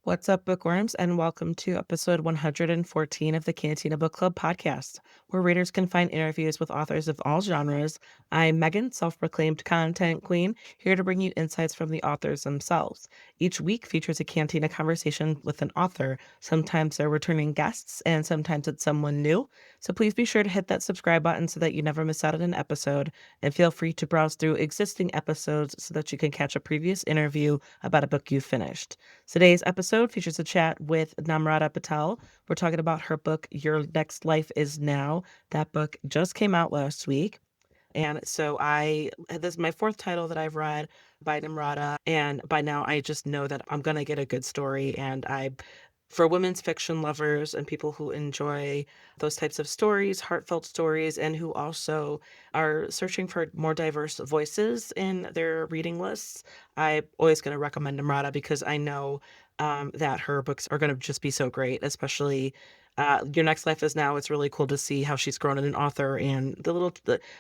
What's up, bookworms, and welcome to episode 114 of the Cantina Book Club podcast, where readers can find interviews with authors of all genres. I'm Megan, self proclaimed content queen, here to bring you insights from the authors themselves. Each week features a Cantina conversation with an author. Sometimes they're returning guests, and sometimes it's someone new. So please be sure to hit that subscribe button so that you never miss out on an episode, and feel free to browse through existing episodes so that you can catch a previous interview about a book you finished. Today's episode features a chat with Namrata Patel. We're talking about her book, Your Next Life Is Now. That book just came out last week. And so this is my fourth title that I've read by Namrata. And by now I just know that I'm going to get a good story. For women's fiction lovers and people who enjoy those types of stories, heartfelt stories, and who also are searching for more diverse voices in their reading lists, I'm always going to recommend Namrata because I know that her books are going to just be so great, especially Your Next Life Is Now. It's really cool to see how she's grown as an author and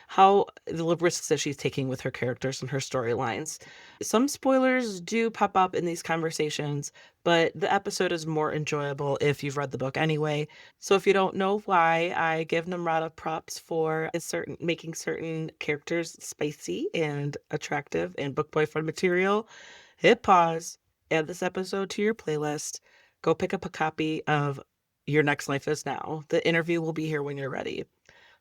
how the risks that she's taking with her characters and her storylines. Some spoilers do pop up in these conversations, but the episode is more enjoyable if you've read the book anyway. So if you don't know why, I give Namrata props for making certain characters spicy and attractive and book boyfriend material. Hit pause, add this episode to your playlist, go pick up a copy of Your Next Life Is Now. The interview will be here when you're ready.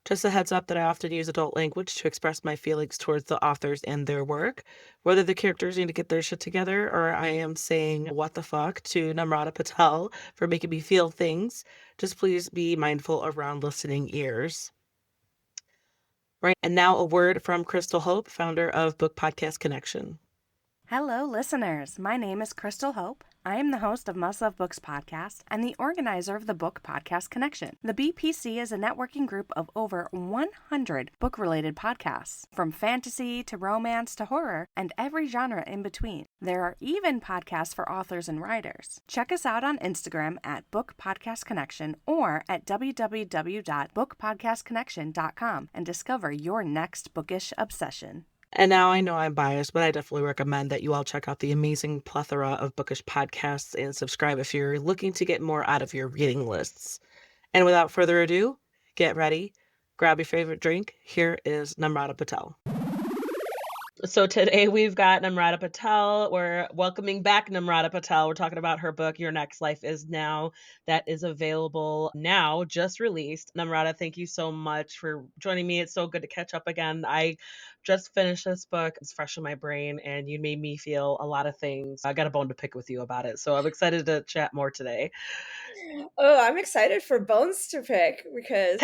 Just a heads up that I often use adult language to express my feelings towards the authors and their work. Whether the characters need to get their shit together or I am saying what the fuck to Namrata Patel for making me feel things, just please be mindful around listening ears. Right. And now a word from Crystal Hope, founder of Book Podcast Connection. Hello, listeners. My name is Crystal Hope. I am the host of Must Love Books podcast and the organizer of the Book Podcast Connection. The BPC is a networking group of over 100 book-related podcasts, from fantasy to romance to horror and every genre in between. There are even podcasts for authors and writers. Check us out on Instagram at Book Podcast Connection or at www.bookpodcastconnection.com and discover your next bookish obsession. And now I know I'm biased, but I definitely recommend that you all check out the amazing plethora of bookish podcasts and subscribe if you're looking to get more out of your reading lists. And without further ado, get ready, grab your favorite drink. Here is Namrata Patel. So today we've got Namrata Patel. We're welcoming back Namrata Patel. We're talking about her book, Your Next Life Is Now, that is available now, just released. Namrata, thank you so much for joining me. It's so good to catch up again. I just finished this book. It's fresh in my brain, and you made me feel a lot of things. I got a bone to pick with you about it. So I'm excited to chat more today. Oh, I'm excited for bones to pick because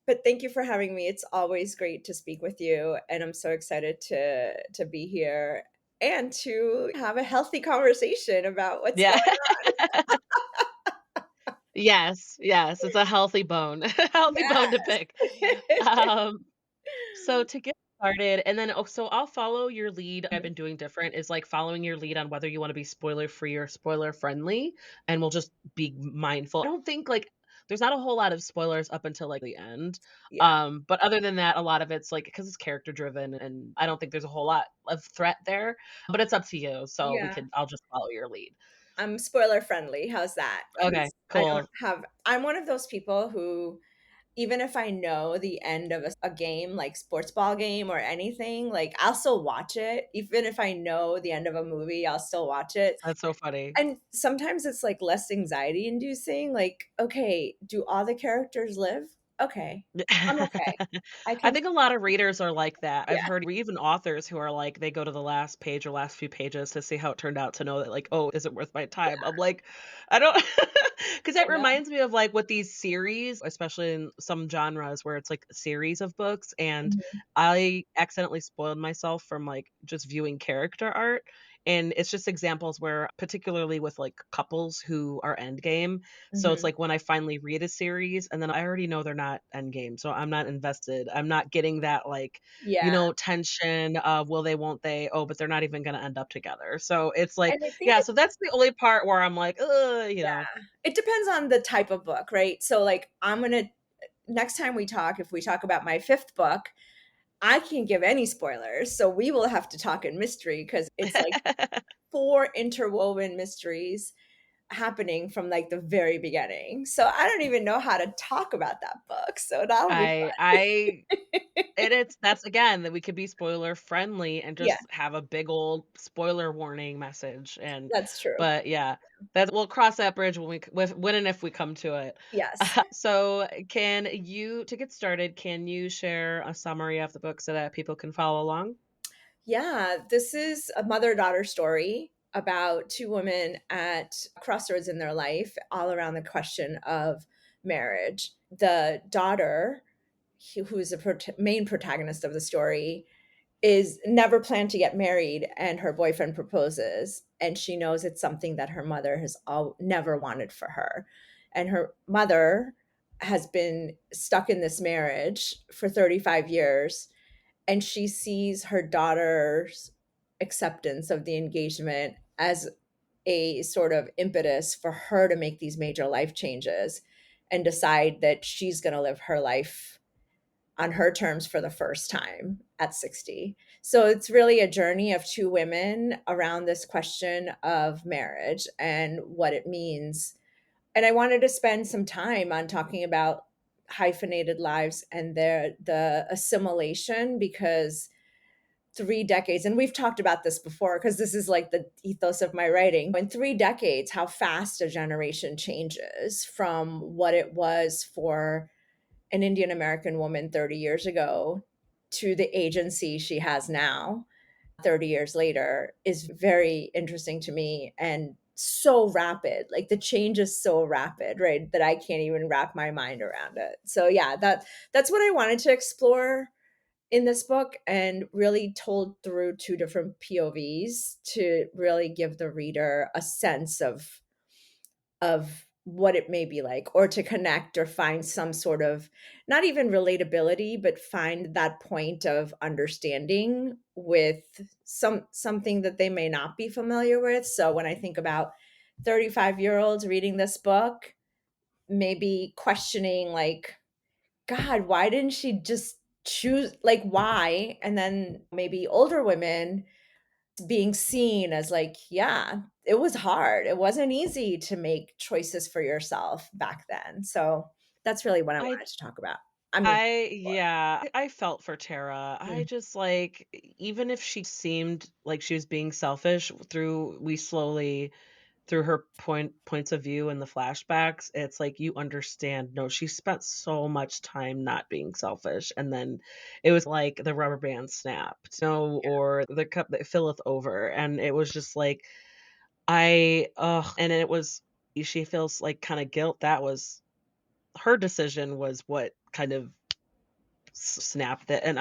but thank you for having me. It's always great to speak with you, and I'm so excited to be here and to have a healthy conversation about what's Yeah. going Yes, yes. It's a healthy bone, healthy on. bone to pick. Yes. Um, So to get started, and then so I'll follow your lead. I've been doing different is like following your lead on whether you want to be spoiler free or spoiler friendly, and we'll just be mindful. I don't think like there's not a whole lot of spoilers up until like the end. Yeah, But other than that, a lot of it's like because it's character driven, and I don't think there's a whole lot of threat there. But it's up to you. So yeah. I'll just follow your lead. I'm spoiler friendly. How's that? Okay, 'Cause cool. I'm one of those people who even if I know the end of a game, like sports ball game or anything, like I'll still watch it. Even if I know the end of a movie, I'll still watch it. That's so funny. And sometimes it's like less anxiety inducing. Like, okay, do all the characters live? Okay, I'm okay. I I can, think a lot of readers are like that. I've yeah, heard even authors who are like, they go to the last page or last few pages to see how it turned out to know that like, oh, is it worth my time? I'm like, I don't, because I it know. reminds me of like with these series, especially in some genres where it's like a series of books, and Mhm, I accidentally spoiled myself from like just viewing character art. And it's just examples where, particularly with like couples who are endgame, so it's mhm. like when I finally read a series and then I already know they're not endgame, so I'm not invested. I'm not getting that like, Yeah, tension of will they, won't they? Oh, but they're not even gonna end up together. So it's like, and I think yeah, so that's the only part where I'm like, it depends on the type of book, right? So, like, next time we talk, if we talk about my fifth book, I can't give any spoilers, so we will have to talk in mystery because it's like 4 interwoven mysteries happening from, like, the very beginning. So I don't even know how to talk about that book, so that'll be I fun. and it's that's again, that we could be spoiler friendly and Yeah, just have a big old spoiler warning message, and that's true. but yeah, that we'll cross that bridge when we c with when and if we come to it. Yes. So, can you to get started, can you share a summary of the book so that people can follow along? Yeah, this is a mother-daughter story about 2 women at crossroads in their life, all around the question of marriage. The daughter, who is the main protagonist of the story, is never planned to get married, and her boyfriend proposes, and she knows it's something that her mother has never wanted for her. And her mother has been stuck in this marriage for 35 years, and she sees her daughter's acceptance of the engagement as a sort of impetus for her to make these major life changes and decide that she's going to live her life on her terms for the first time at 60. So it's really a journey of 2 women around this question of marriage and what it means. And I wanted to spend some time on talking about hyphenated lives and the assimilation, because 3 decades, and we've talked about this before because this is like the ethos of my writing. In 3 decades, how fast a generation changes from what it was for an Indian American woman 30 years ago to the agency she has now 30 years later is very interesting to me, and so rapid. Like, the change is so rapid, right? That I can't even wrap my mind around it. So yeah, that's what I wanted to explore in this book, and really told through 2 different POVs to really give the reader a sense of what it may be like, or to connect or find some sort of, not even relatability, but find that point of understanding with something that they may not be familiar with. So when I think about 35-year-olds reading this book, maybe questioning, like, God, why didn't she just choose, like, why? And then maybe older women being seen as like, yeah, it was hard. It wasn't easy to make choices for yourself back then. So that's really what I I wanted to talk about. I mean, I yeah, I felt for Tara. I mm, just like even if she seemed like she was being selfish through we slowly through her points of view in the flashbacks, it's like you understand, no, she spent so much time not being selfish, and then it was like the rubber band snapped, no, or the cup that filleth over, and it was just like I ugh, and it was she feels like kind of guilt. That was her decision was what kind of snapped it, and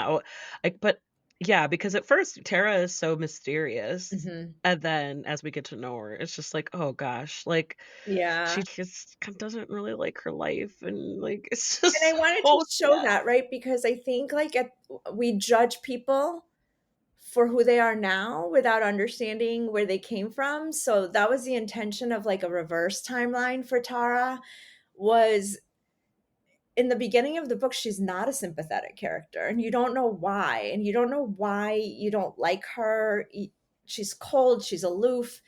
like, but yeah, because at first Tara is so mysterious, mhm. and then as we get to know her, it's just like, oh gosh, like Yeah. she just doesn't really like her life, and like it's And I just wanted to so show sad. that, right? Because I think, like, we judge people for who they are now without understanding where they came from. So that was the intention of, like, a reverse timeline for Tara. Was in the beginning of the book, she's not a sympathetic character, and you don't know why, and you don't know why you don't like her. She's cold, she's aloof,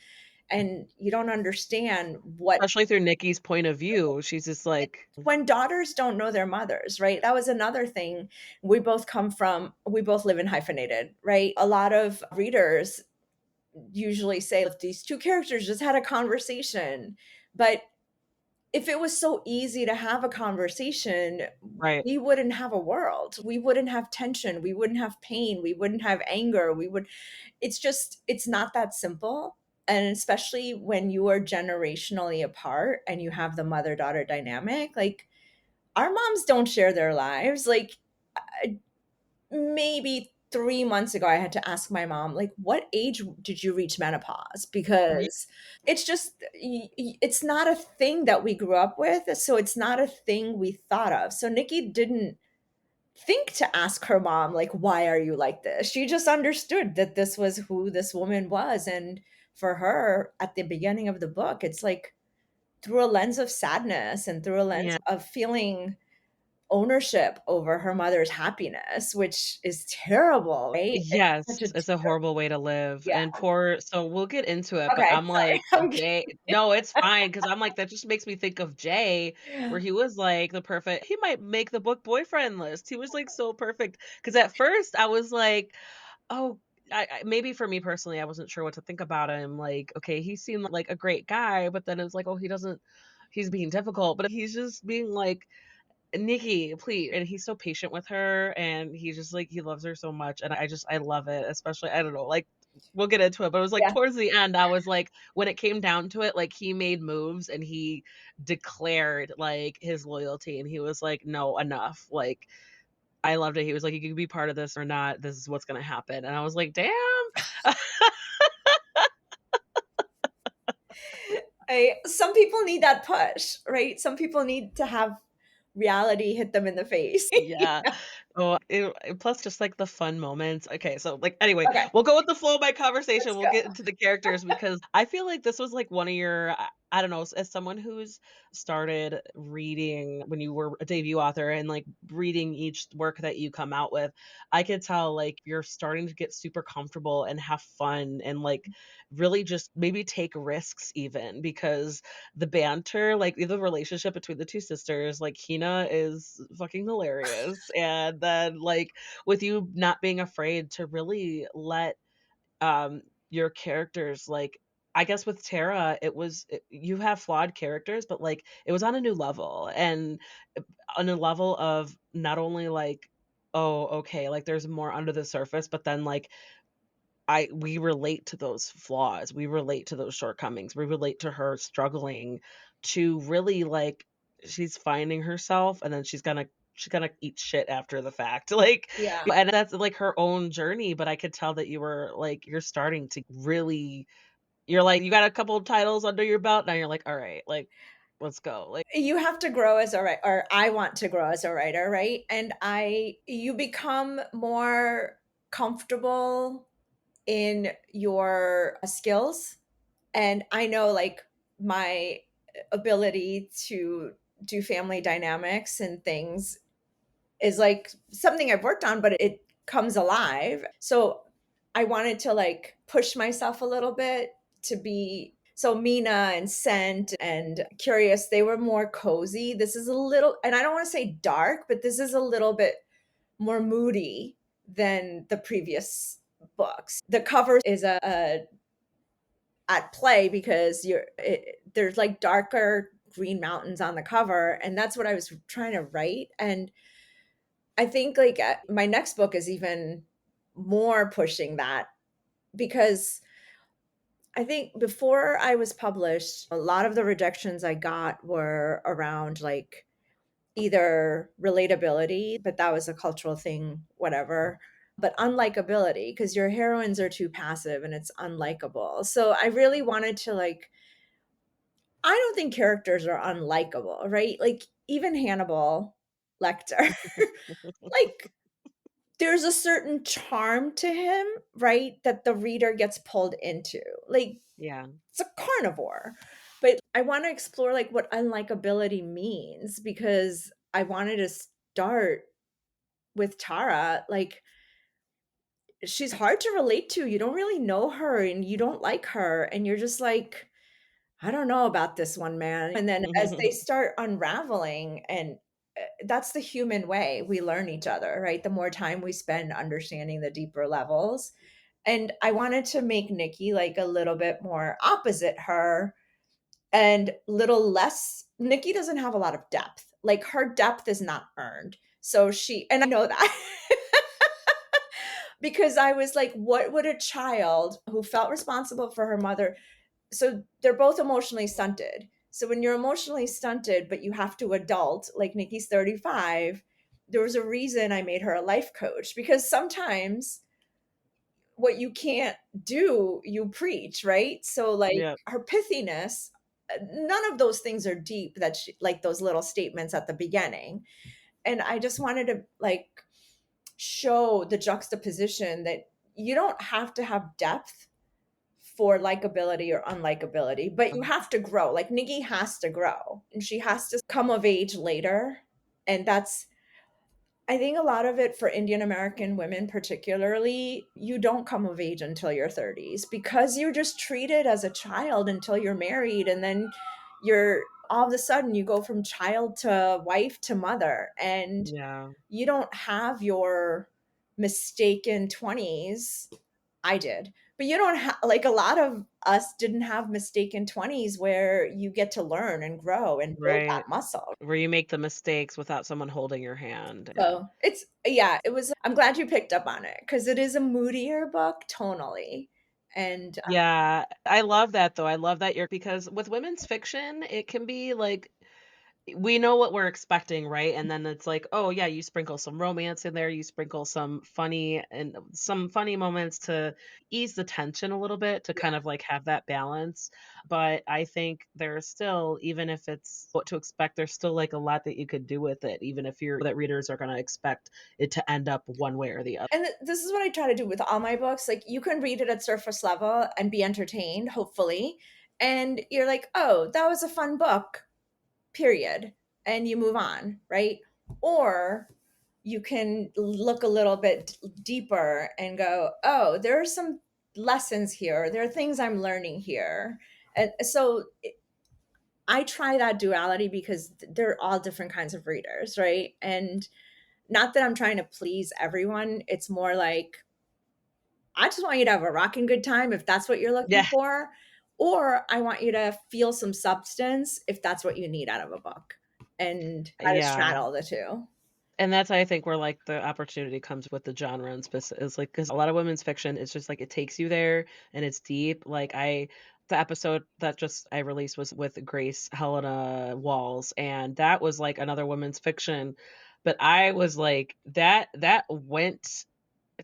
and you don't understand what. Especially through Nikki's point of view, she's just like, When daughters don't know their mothers, right? That was another thing. We both live in hyphenated, right? A lot of readers usually say, if these 2 characters just had a conversation, but if it was so easy to have a conversation, right. we wouldn't have a world. We wouldn't have tension, we wouldn't have pain, we wouldn't have anger, we would it's just it's not that simple, and especially when you are generationally apart and you have the mother-daughter dynamic, like, our moms don't share their lives, like, I maybe 3 months ago, I had to ask my mom, like, "What age did you reach menopause?" Ye Because it's just it's not a thing that we grew up with, so it's not a thing we thought of. So Nikki didn't think to ask her mom, like, "Why are you like this?" She just understood that this was who this woman was, and for her, at the beginning of the book, it's like through a lens of sadness and through a lens yeah. of feeling ownership over her mother's happiness, which is terrible, right? It's such a Yes, it's a ter horrible way to live, yeah, and poor so we'll get into it, but okay, I'm like, sorry, I'm Jay no, it's fine because 'cause I'm like, that just makes me think of Jay, where he was, like, the perfect he might make the book boyfriend list. He was, like, so perfect. Because at first I was like, "Oh," I maybe for me personally, I wasn't sure what to think about him, like, okay, he seemed like a great guy, but then it was like, "Oh, he doesn't he's being difficult," but he's just being like, Nikki, please. And he's so patient with her and he just like he loves her so much. And I love it, especially I don't know, like we'll get into it, but it was like yeah. towards the end, I was like, when it came down to it, like he made moves and he declared like his loyalty and he was like, no, enough. Like I loved it. He was like, you can be part of this or not. This is what's gonna happen. And I was like, damn. Some people need that push, right? Some people need to have reality hit them in the face. Yeah. Oh, plus just, like, the fun moments. Okay, so, like, anyway, Okay, we'll go with the flow of my conversation, let's we'll go. get into the characters because I feel like this was, like, one of your I don't know, as someone who's started reading when you were a debut author and, like, reading each work that you come out with, I could tell, like, you're starting to get super comfortable and have fun and, like, really just maybe take risks even because the banter, like, the relationship between the 2 sisters, like, Hina is fucking hilarious, and then, like, with you not being afraid to really let, your characters, like I guess with Tara, you have flawed characters, but, like, it was on a new level, and, on a level of not only, like, "Oh, okay, like, there's more under the surface," but then, like, we relate to those flaws, we relate to those shortcomings, we relate to her struggling to really, like she's finding herself, and then she's gonna eat shit after the fact, like, Yeah. and that's, like, her own journey, but I could tell that you were, like, you're starting to really you're like, you got a couple of titles under your belt, now you're like, "Alright, like, let's go," like You have to grow as a writer, or I want to grow as a writer, right? And you become more comfortable in your skills. And I know like my ability to do family dynamics and things is like something I've worked on, but it comes alive. So I wanted to like push myself a little bit to be so Mina and Scent and Curious, they were more cozy. This is a little, and I don't want to say dark, but this is a little bit more moody than the previous books. The cover is a at play because there's like darker green mountains on the cover, and that's what I was trying to write. And I think like my next book is even more pushing that because I think before I was published, a lot of the rejections I got were around like either relatability, but that was a cultural thing, whatever, but unlikability because your heroines are too passive and it's unlikable. So I really wanted to like, I don't think characters are unlikable, right? Like even Hannibal Lecter, like there's a certain charm to him, right? That the reader gets pulled into. Like Yeah. it's a carnivore. But I want to explore like what unlikability means because I wanted to start with Tara. Like she's hard to relate to. You don't really know her and you don't like her. And you're just like, I don't know about this one, man. And then as they start unraveling, and that's the human way we learn each other, right? The more time we spend understanding the deeper levels. And I wanted to make Nikki like a little bit more opposite her and little less. Nikki doesn't have a lot of depth. Like her depth is not earned. So and I know that because I was like, what would a child who felt responsible for her mother, so they're both emotionally stunted. So when you're emotionally stunted, but you have to adult, like Nikki's 35, there was a reason I made her a life coach because sometimes what you can't do, you preach, right? So like Yeah. her pithiness, none of those things are deep that she, like those little statements at the beginning. And I just wanted to like show the juxtaposition that you don't have to have depth for likability or unlikability, but you have to grow. Like Nikki has to grow and she has to come of age later. And that's I think a lot of it for Indian American women particularly, you don't come of age until your 30s because you're just treated as a child until you're married, and then you're all of a sudden you go from child to wife to mother, and Yeah, you don't have your mistaken 20s. I did. But you don't have, like, a lot of us didn't have mistaken 20s where you get to learn and grow and build that right. muscle. Where you make the mistakes without someone holding your hand, yeah. So, it's yeah, it was I'm glad you picked up on it because it is a moodier book tonally, and, Yeah, I love that though, I love that you're because with women's fiction, it can be like we know what we're expecting, right? And then it's like, oh yeah, you sprinkle some romance in there, you sprinkle some funny moments to ease the tension a little bit to kind of like have that balance. But I think there's still, even if it's what to expect, there's still like a lot that you could do with it, even if you're that readers are gonna expect it to end up one way or the other. and this is what I try to do with all my books, like, you can read it at surface level and be entertained, hopefully, and you're like, "Oh, that was a fun book." Period, and you move on, right? Or you can look a little bit deeper and go, oh, there are some lessons here. There are things I'm learning here. And so I try that duality because they're all different kinds of readers, right? And not that I'm trying to please everyone. It's more like, I just want you to have a rocking good time if that's what you're looking Yeah, for. Or I want you to feel some substance if that's what you need out of a book, and how to yeah. straddle the two. And that's, I think, where, like, the opportunity comes with the genre and is like because a lot of women's fiction, it's just, like, it takes you there, and it's deep. The episode that just I released was with Grace Helena Walls, and that was, like, another women's fiction, but I was like, that went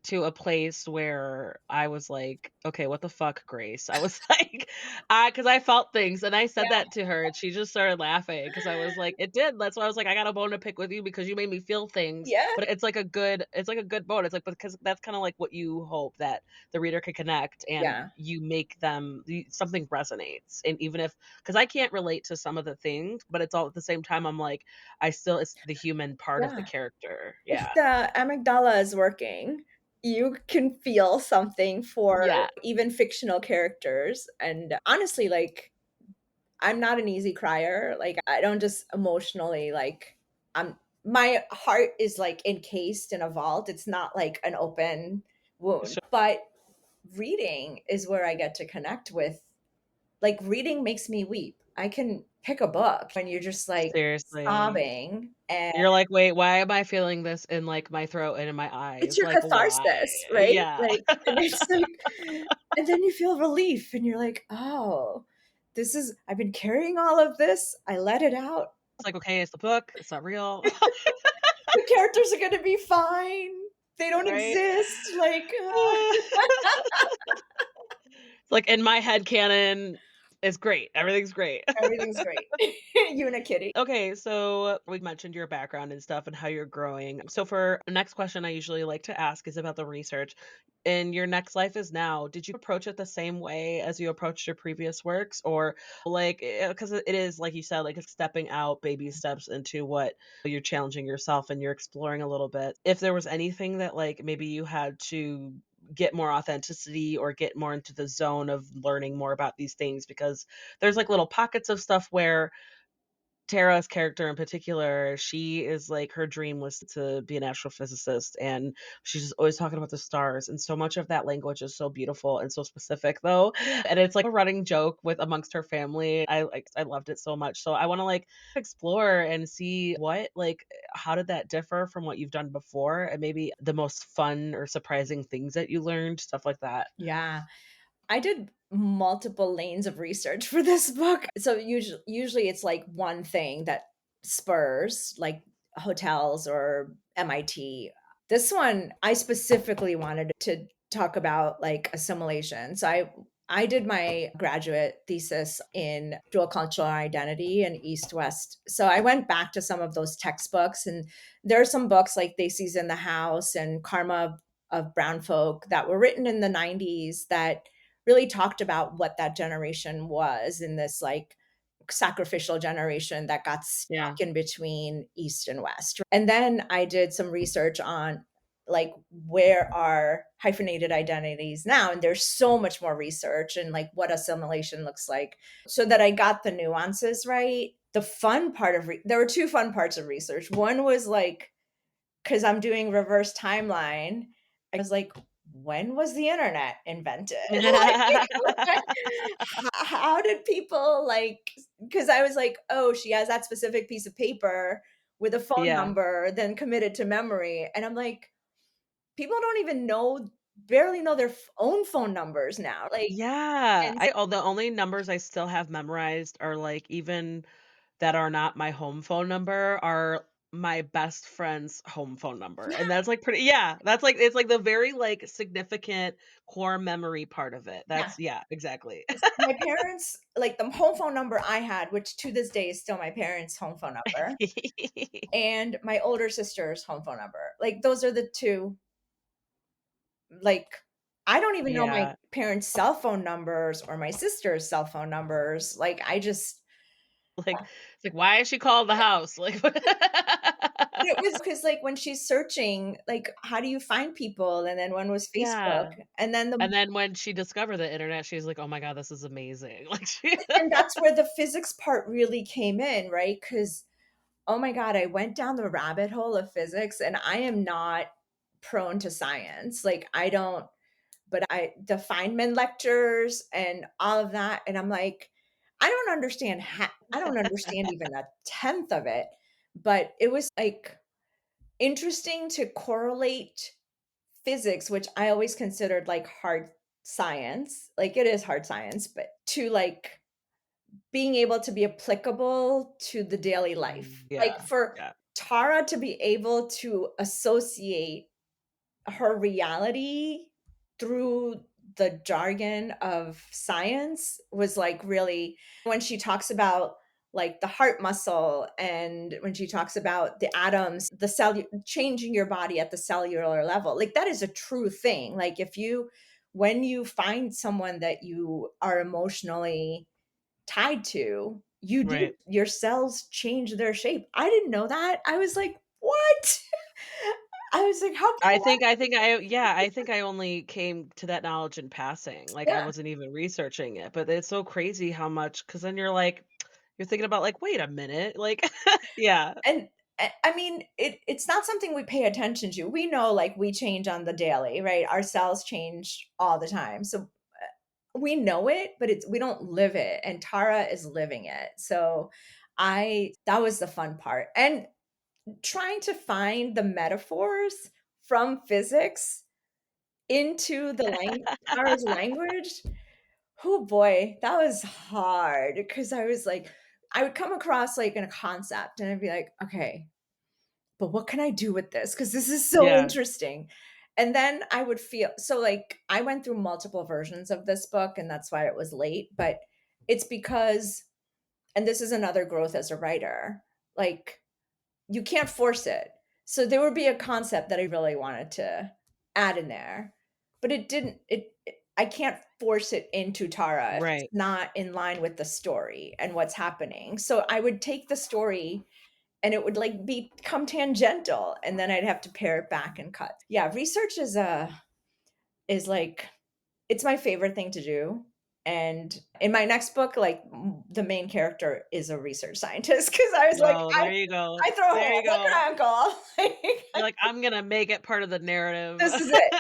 to a place where I was like, "Okay, what the fuck, Grace?" I was like, because I felt things, and I said that to her, and she just started laughing because I was like, "It did." That's why I was like, "I got a bone to pick with you because you made me feel things." Yeah, But it's like a good bone. It's like because that's kinda like what you hope that the reader can connect and yeah, you make them something resonates, and even if because I can't relate to some of the things, but it's all at the same time, I'm like, I still it's the human part of the yeah. character. If Yeah. the amygdala is working, you can feel something for Yeah. even fictional characters, and honestly, like, I'm not an easy crier, like, I don't just emotionally, like, I'm my heart is, like, encased in a vault, it's not like an open wound, but reading is where I get to connect with, like, reading makes me weep. I can pick a book when you're just, like, Seriously. sobbing, and You're like, "Wait, why am I feeling this in, like, my throat and in my it's eyes? your Like, why?" catharsis, right? Yeah. Like, and it's like, and then you feel relief, and you're like, "Oh, this is I've been carrying all of this, I let it out. It's like, "Okay, it's the book, it's not real." The characters are gonna be fine. They don't Right? exist." Like, It's like, in my head canon, it's great, everything's great. everything's great. You and a kitty. Okay, so we mentioned your background and stuff and how you're growing. So for the next question I usually like to ask is about the research. In your next life is now, did you approach it the same way as you approached your previous works? Or like, because it is, like you said, like it's stepping out baby steps into what you're challenging yourself and you're exploring a little bit. If there was anything that like maybe you had to get more authenticity or get more into the zone of learning more about these things because there's like little pockets of stuff where Tara's character in particular, she is like her dream was to be an astrophysicist, and she's just always talking about the stars, and so much of that language is so beautiful and so specific though, and it's like a running joke with amongst her family. I loved it so much. So I wanna, like, explore and see what like, how did that differ from what you've done before, and maybe the most fun or surprising things that you learned, stuff like that. Yeah. I did multiple lanes of research for this book. So usually it's like one thing that spurs, like hotels or MIT. This one, I specifically wanted to talk about, like, assimilation. So I did my graduate thesis in dual cultural identity and East West. So I went back to some of those textbooks, and there are some books like They Seas in the House and Karma of Brown Folk that were written in the 90s that really talked about what that generation was in this, like, sacrificial generation that got Yeah. stuck in between East and West. And then I did some research on like where are hyphenated identities now, and there's so much more research and like what assimilation looks like, so that I got the nuances right. The fun part of there were two fun parts of research. One was like, because I'm doing reverse timeline, I was like, when was the internet invented? Like, how did people like, because I was like, oh, she has that specific piece of paper with a phone Yeah. number, then committed to memory. And I'm like, people don't even know, barely know their own phone numbers now. Like, Yeah. and I oh, the only numbers I still have memorized are, like, even that are not my home phone number are my best friend's home phone number, yeah, and that's, like, pretty yeah, that's, like it's, like, the very, like, significant core memory part of it. yeah. That's yeah, exactly. 'Cause my parents, like the home phone number I had, which to this day is still my parents' home phone number, and my older sister's home phone number. Like those are the two. Like, I don't even know my Yeah, parents' cell phone numbers or my sister's cell phone numbers. Like, I just, like it's like, "Why is she called the house?" Like, it was because like when she's searching, like, how do you find people? And then one was Facebook. Yeah, And then and then when she discovered the internet, she's like, "Oh my god, this is amazing." Like, she that's where the physics part really came in, right? Because, oh my God, I went down the rabbit hole of physics and I am not prone to science. Like, I don't, but the Feynman lectures and all of that, and I'm like, I don't understand even a tenth of it, but it was, like, interesting to correlate physics, which I always considered, like, hard science, like, it is hard science, but to, like, being able to be applicable to the daily life. Like, Yeah, for yeah, Tara to be able to associate her reality through the jargon of science was like really, when she talks about like the heart muscle, and when she talks about the atoms, the cell changing your body at the cellular level, like that is a true thing. Like if you, when you find someone that you are emotionally tied to, you do, right. your cells change their shape. I didn't know that. I was like, what? I was like, how I think I only came to that knowledge in passing, like, I yeah. wasn't even researching it, but it's so crazy how much. Because then you're like you're thinking about, like, "Wait a minute," like yeah, And I mean, it's not something we pay attention to. We know, like, we change on the daily, right? Our cells change all the time. So, we know it, but it's, we don't live it, and Tara is living it. So, I that was the fun part. And trying to find the metaphors from physics into the Tara's language. Oh boy, that was hard because I was like, I would come across like in a concept and I'd be like, okay, but what can I do with this? Because this is so yeah, interesting. And then I would feel so like I went through multiple versions of this book, and that's why it was late. But it's because, and this is another growth as a writer, like you can't force it. So there would be a concept that I really wanted to add in there, but it didn't, I can't force it into Tara if it's right. not in line with the story and what's happening. So I would take the story and it would like become tangential, and then I'd have to pare it back and cut. Yeah, research is like, it's my favorite thing to do. And in my next book, like the main character is a research scientist because I was like, Oh, there you go, I throw there hands you like go. her uncle. You're Like, like, "I'm gonna make it part of the narrative." this is it.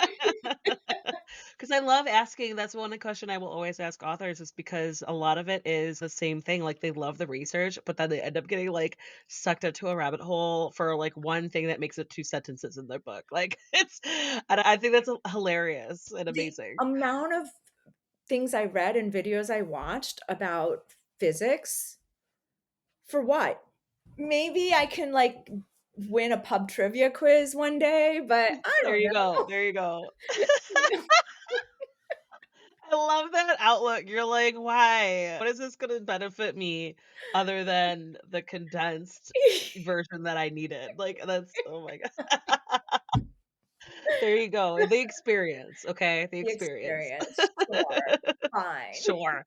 Because I love asking that's one question I will always ask authors is because a lot of it is the same thing, like, they love the research, but then they end up getting, like, sucked into a rabbit hole for, like, one thing that makes it 2 sentences in their book, like, it's and I think that's hilarious and The amazing. amount of things I read and videos I watched about physics, for what? Maybe I can like win a pub trivia quiz one day, but I There don't you go, know. there you go. I love that outlook. You're like, "Why? What is this gonna benefit me other than the condensed version that I needed?" Like, that's oh my god. There you go, the experience, okay? The The experience. experience, sure, fine. Sure.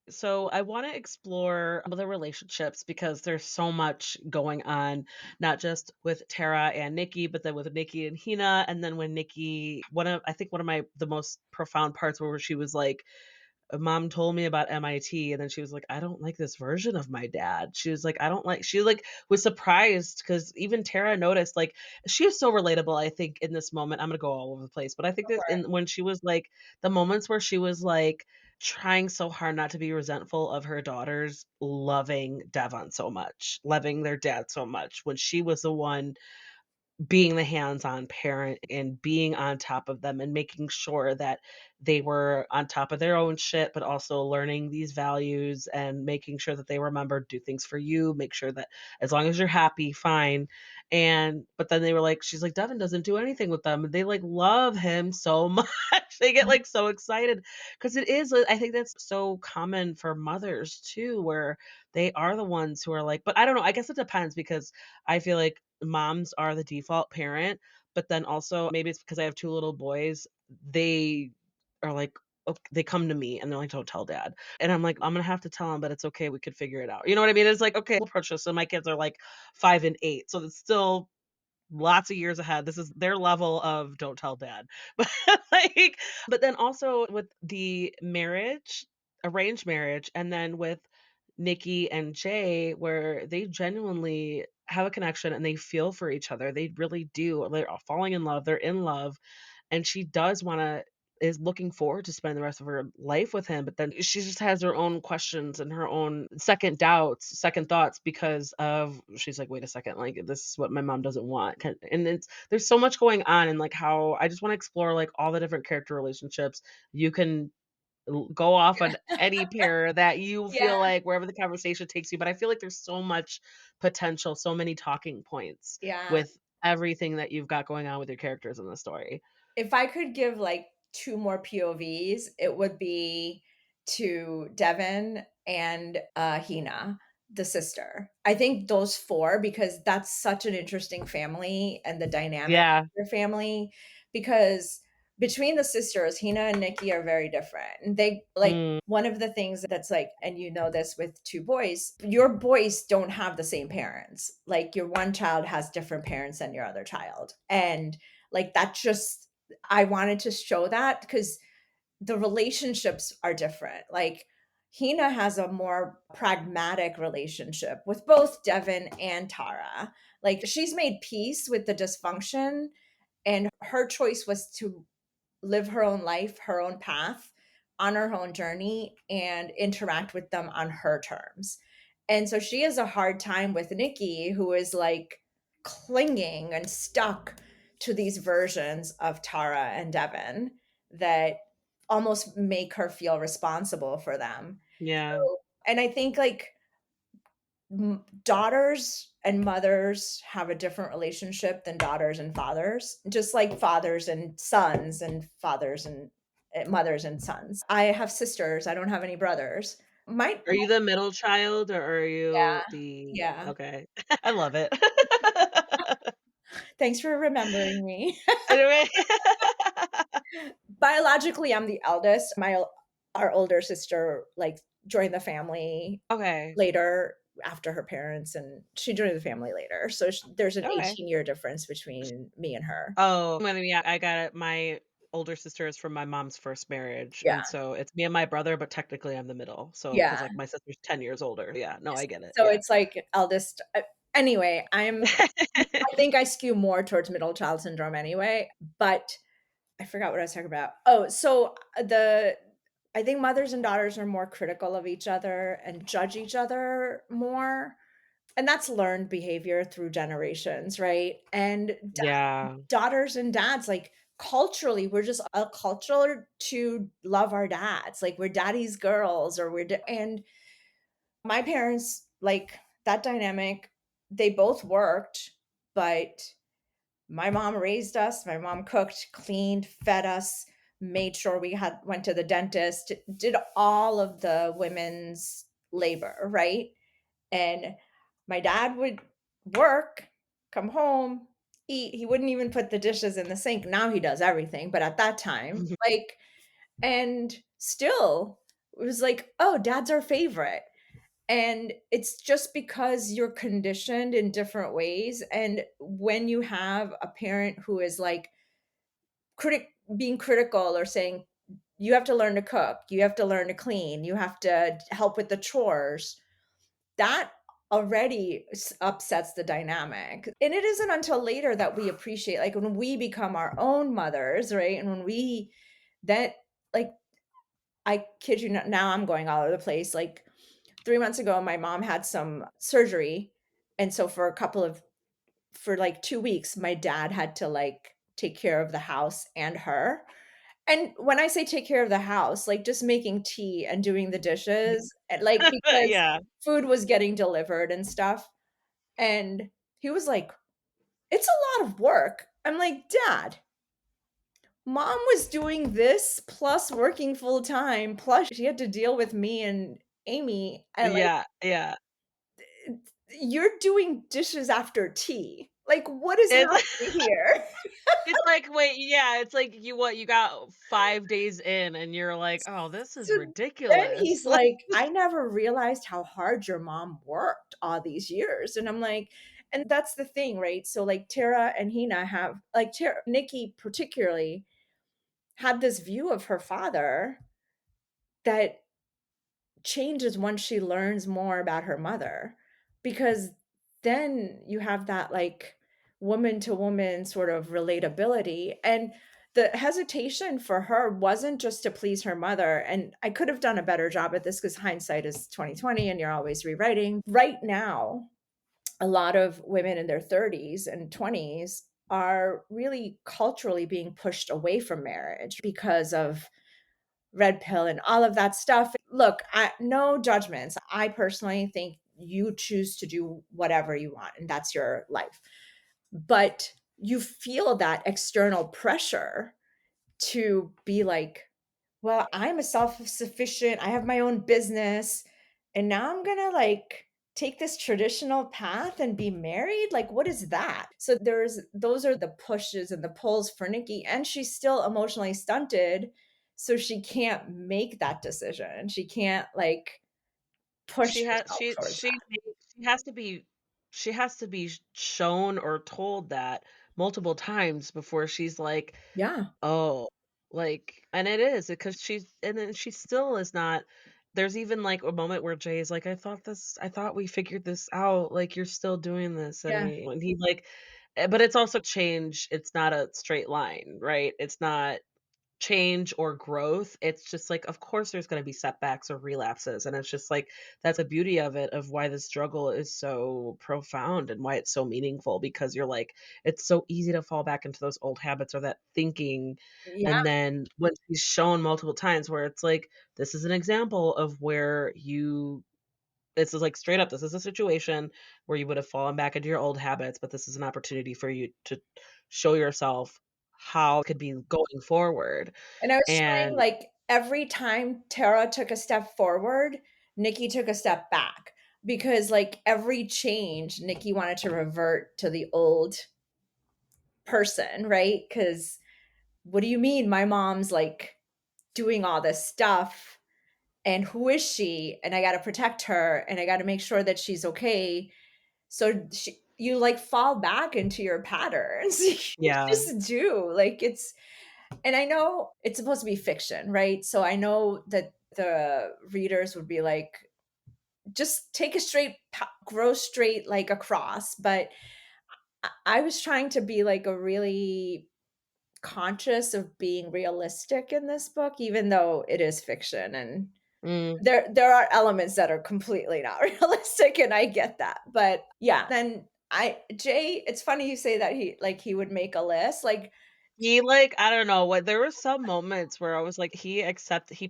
So I want to explore the relationships because there's so much going on, not just with Tara and Nikki, but then with Nikki and Hina. And then when Nikki, I think one of my, the most profound parts were where she was like, mom told me about MIT, and then she was like, "I don't like this version of my dad." She was like, "I don't like," she like was surprised because even Tara noticed, like, she is so relatable, I think, in this moment. I'm gonna go all over the place, but I think that in when she was like the moments where she was like trying so hard not to be resentful of her daughters loving Devon so much, loving their dad so much, when she was the one being the hands-on parent and being on top of them and making sure that they were on top of their own shit, but also learning these values and making sure that they remember, do things for you, make sure that as long as you're happy, fine. And but then they were like, she's like, Devin doesn't do anything with them. And they like love him so much. They get like so excited because it is, I think that's so common for mothers too, where they are the ones who are like, but I don't know. I guess it depends because I feel like moms are the default parent, but then also maybe it's because I have 2 little boys, they are like, they come to me and they're like, "Don't tell dad." And I'm like, "I'm gonna have to tell him, but it's okay, we could figure it out." You know what I mean? It's like, "Okay, we'll approach this." So my kids are like 5 and 8, so it's still lots of years ahead. This is their level of "Don't tell dad." But, like but then also with the marriage, arranged marriage, and then with Nikki and Jay, where they genuinely have a connection and they feel for each other. They really do. They're all falling in love, they're in love, and she does wanna is looking forward to spending the rest of her life with him, but then she just has her own questions and her own second doubts, second thoughts because of she's like, "Wait a second, like, this is what my mom doesn't want." And it's there's so much going on and, like, how I just wanna explore, like, all the different character relationships. You can go off on any pair that you Yeah, feel like wherever the conversation takes you, but I feel like there's so much potential, so many talking points yeah. with everything that you've got going on with your characters in the story. If I could give, like, 2 more POVs, it would be to Devin and, Hina, the sister. I think those 4 because that's such an interesting family and the dynamic Yeah. of their family, because between the sisters, Hina and Nikki are very different, and they like, Mm, one of the things that's, like and you know this with 2 boys, your boys don't have the same parents. Like, your one child has different parents than your other child, and, like, that just I wanted to show that because the relationships are different. Like Hina has a more pragmatic relationship with both Devin and Tara. Like she's made peace with the dysfunction and her choice was to live her own life, her own path, on her own journey, and interact with them on her terms. And so she has a hard time with Nikki, who is like clinging and stuck to these versions of Tara and Devin that almost make her feel responsible for them. yeah. So, and I think like daughters and mothers have a different relationship than daughters and fathers, just like fathers and sons and fathers and mothers and sons. I have sisters, I don't have any brothers. Are you the middle child or are Yeah, you the yeah. okay. I love it. Thanks for remembering me. Anyway. Biologically, I'm the eldest. Our older sister, like, joined the family Okay. later after her parents, and she joined the family later. So there's an Okay. 18-year difference between me and her. Oh, I mean, yeah, I got it. My older sister is from my mom's first marriage, Yeah, and so it's me and my brother, but technically I'm the middle. So, because yeah. like, my sister's 10 years older. Yeah, no, I get it, So yeah. it's like eldest. Anyway, I think I skew more towards middle child syndrome anyway. But I forgot what I was talking about. Oh, so the I think mothers and daughters are more critical of each other and judge each other more. And that's learned behavior through generations, right? And Yeah. daughters and dads, like culturally, we're just a culture to love our dads. Like we're daddy's girls or and my parents, like that dynamic, they both worked, but my mom raised us, my mom cooked, cleaned, fed us, made sure we had went to the dentist, did all of the women's labor, right? And my dad would work, come home, eat. He wouldn't even put the dishes in the sink. Now he does everything, but at that time, like and still It was like, "Oh, dad's our favorite." And it's just because you're conditioned in different ways, and when you have a parent who is, like, critic being critical or saying, "You have to learn to cook, you have to learn to clean, you have to help with the chores," that already upsets the dynamic. And it isn't until later that we appreciate, like, when we become our own mothers, right? And when we that like, I kid you not, now I'm going all over the place. Like, 3 months ago, my mom had some surgery, and so for, like, 2 weeks, my dad had to, like, take care of the house and her. And when I say take care of the house, like, just making tea and doing the dishes, and, like, because Yeah. food was getting delivered and stuff, and he was like, "It's a lot of work." I'm like, "Dad, mom was doing this plus working full time, plus she had to deal with me and Amy, and, like, Yeah, yeah. you're doing dishes after tea. Like, what is It's happening here?" it's like, wait, yeah, it's like you got 5 days in and you're like, "Oh, this is So then ridiculous." he's like, "I never realized how hard your mom worked all these years." And I'm like, and that's the thing, right? So, like, Tara and Hina have, like, Tara Nikki particularly had this view of her father that changes once she learns more about her mother, because then you have that, like, woman to woman sort of relatability, and the hesitation for her wasn't just to please her mother, and I could have done a better job at this because hindsight is 2020 and you're always rewriting. Right now, a lot of women in their 30s and 20s are really culturally being pushed away from marriage because of red pill and all of that stuff. Look, no judgments. I personally think you choose to do whatever you want, and that's your life. But you feel that external pressure to be like, well, I'm a self-sufficient, I have my own business, and now I'm gonna, like, take this traditional path and be married? Like, what is that? So there's those are the pushes and the pulls for Nikki, and she's still emotionally stunted, so she can't make that decision. She can't, like, push She has herself towards she that. she has to be shown or told that multiple times before she's like, Yeah, "Oh," like, and it is because she still is not. There's even, like, a moment where Jay is like, I thought we figured this out, like, you're still doing this," yeah, and he, like but it's also change, it's not a straight line, right? It's not change or growth. It's just like, of course, there's gonna be setbacks or relapses, and it's just like that's a beauty of it, of why the struggle is so profound and why it's so meaningful because you're like, it's so easy to fall back into those old habits or that thinking, yeah, and then when she's shown multiple times where it's like, this is an example of where you this is like straight up, this is a situation where you would have fallen back into your old habits, but this is an opportunity for you to show yourself how it could be going forward. and I was trying, And like, every time Tara took a step forward, Nikki took a step back, because, like, every change, Nikki wanted to revert to the old person, right? Because what do you mean my mom's, like, doing all this stuff, and who is she? And I gotta protect her, and I gotta make sure that she's okay. So you, like, fall back into your patterns. You yeah. just do, like, it's and I know it's supposed to be fiction, right? So I know that the readers would be like, "Just take a straight grow straight like across," but I was trying to be, like, a really conscious of being realistic in this book, even though it is fiction, and Mm. there are elements that are completely not realistic, and I get that, but yeah, then I Jay, it's funny you say that he would make a list, like, He, like, I don't know what, there were some moments where I was like, he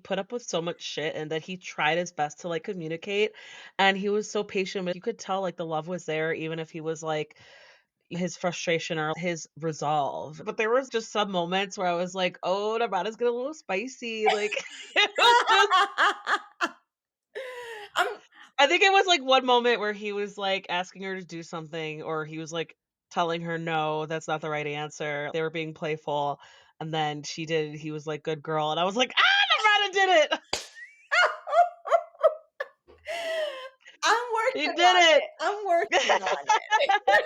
put up with so much shit and that he tried his best to, like, communicate, and he was so patient, but you could tell, like, the love was there even if he was, like, his frustration or his resolve. But there was just some moments where I was like, "Oh, Namrata's getting a little spicy," like, it was just I'm I think it was, like, one moment where he was, like, asking her to do something, or he was, like, telling her, "No, that's not the right answer." They were being playful, and then he was like, "Good girl," and I was like, "Ah, Namrata did it!" You working did on it. it. I'm working on it.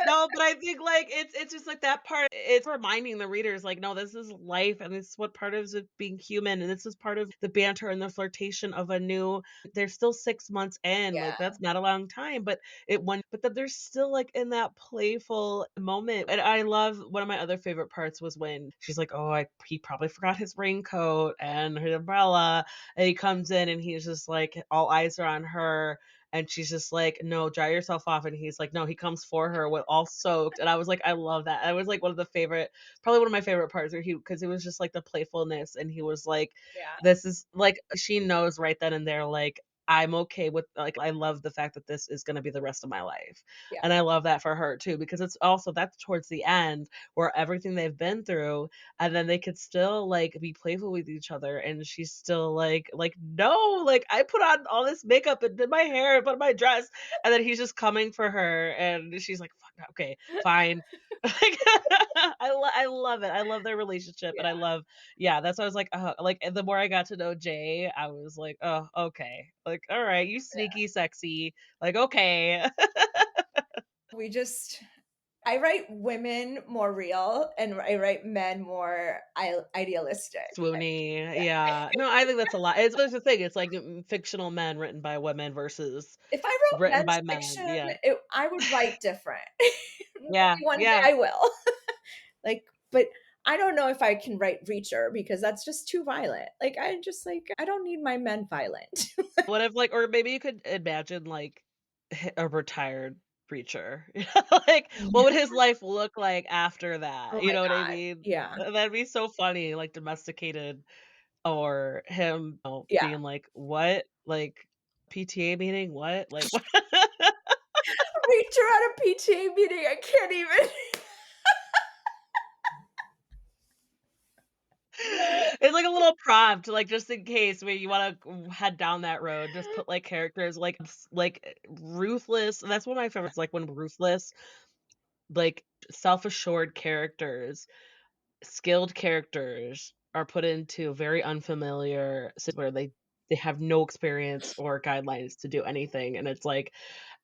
No, but I think, like, it's just, like, that part it's reminding the readers, like, "No, this is life, and this is what part of it being human, and this is part of the banter and the flirtation of a new" they're still 6 months in, like, Yeah, that's not a long time, but but that they're still, like, in that playful moment, and I love one of my other favorite parts was when she's like, "Oh, he probably forgot his raincoat and his umbrella," and he comes in, and he's just like all eyes are on her, and she's just like, "No, dry yourself off," and he's like, "No," he comes for her with all soaked, and I was like, I love that. I was like one of the favorite probably one of my favorite parts where he because it was just like the playfulness, and he was like, yeah, "This is" like, she knows right then and there, like, I'm okay with like, I love the fact that this is gonna be the rest of my life, yeah, and I love that for her too, because it's also that's towards the end where everything they've been through, and then they could still, like, be playful with each other, and she's still like, "No, like, I put on all this makeup and did my hair and put on my dress," and then he's just coming for her, and she's like, "Fuck, okay, fine." Like, I love it. I love their relationship, and I yeah. love yeah, that's why I was like, and the more I got to know Jay, I was like, "Oh, okay. Like, alright, you sneaky sexy. Like, okay." We just I write women more real and I write men more idealistic. Swoony, Yeah. yeah. No, I think that's a lot. It's there's the thing, it's like, fictional men written by women versus If I wrote written men's by men, fiction, yeah. I would write different. Yeah, Maybe one day yeah. I will. Like, but I don't know if I can write Reacher because that's just too violent. Like, I just like I don't need my men violent. What if, like or maybe you could imagine, like, a retired preacher. Like, what Yeah. would his life look like after that? Oh You my know what I god. mean? Yeah. That'd be so funny, like, domesticated or him, Yeah. being like, "What? Like, PTA meeting? What? Like, what?" Reacher at a PTA meeting. I can't even. It's like a little prompt, like, just in case where you wanna head down that road, just put, like, characters ruthless that's one of my favorites, like, when ruthless, like, self-assured characters, skilled characters are put into very unfamiliar where they have no experience or guidelines to do anything, and it's like,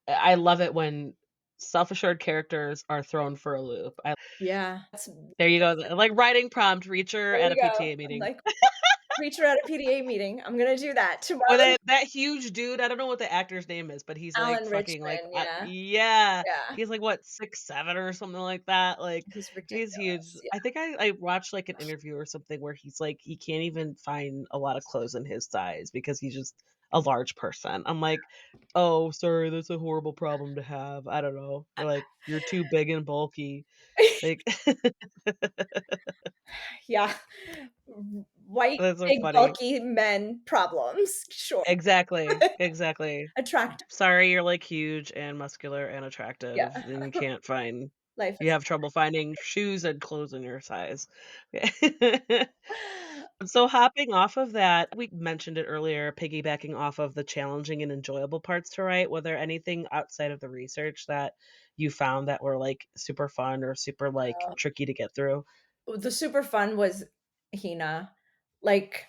I love it when self-assured characters are thrown for a loop. I Yeah. That's there you go, like, writing prompt, reacher there at you a go. PTA I'm meeting. like, Reacher at a PTA meeting. I'm gonna do that Or tomorrow. that huge dude, I don't know what the actor's name is, but he's, like, Alan fucking, like, Richmond, yeah. yeah, Yeah. he's, like, what, 6'7" or something like that, like, He's he's huge. ridiculous. Yeah. I think I watched, like, an interview or something where he's, like, he can't even find a lot of clothes in his size because he's just a large person. I'm like, "Oh, sorry, that's a horrible problem to have." I don't know. They're like, "You're too big and bulky." Like, Yeah. White, that's so big, funny. bulky men problems. Sure. Exactly, exactly. Attractive. Sorry, you're, like, huge and muscular and Yeah. attractive, and you can't find Life you is have trouble finding shoes and clothes in your size. So hopping off of that, we mentioned it earlier, piggybacking off of the challenging and enjoyable parts to write, were there anything outside of the research that you found that were, like, super fun or super, like, tricky to get through? the super fun was Hina. Like,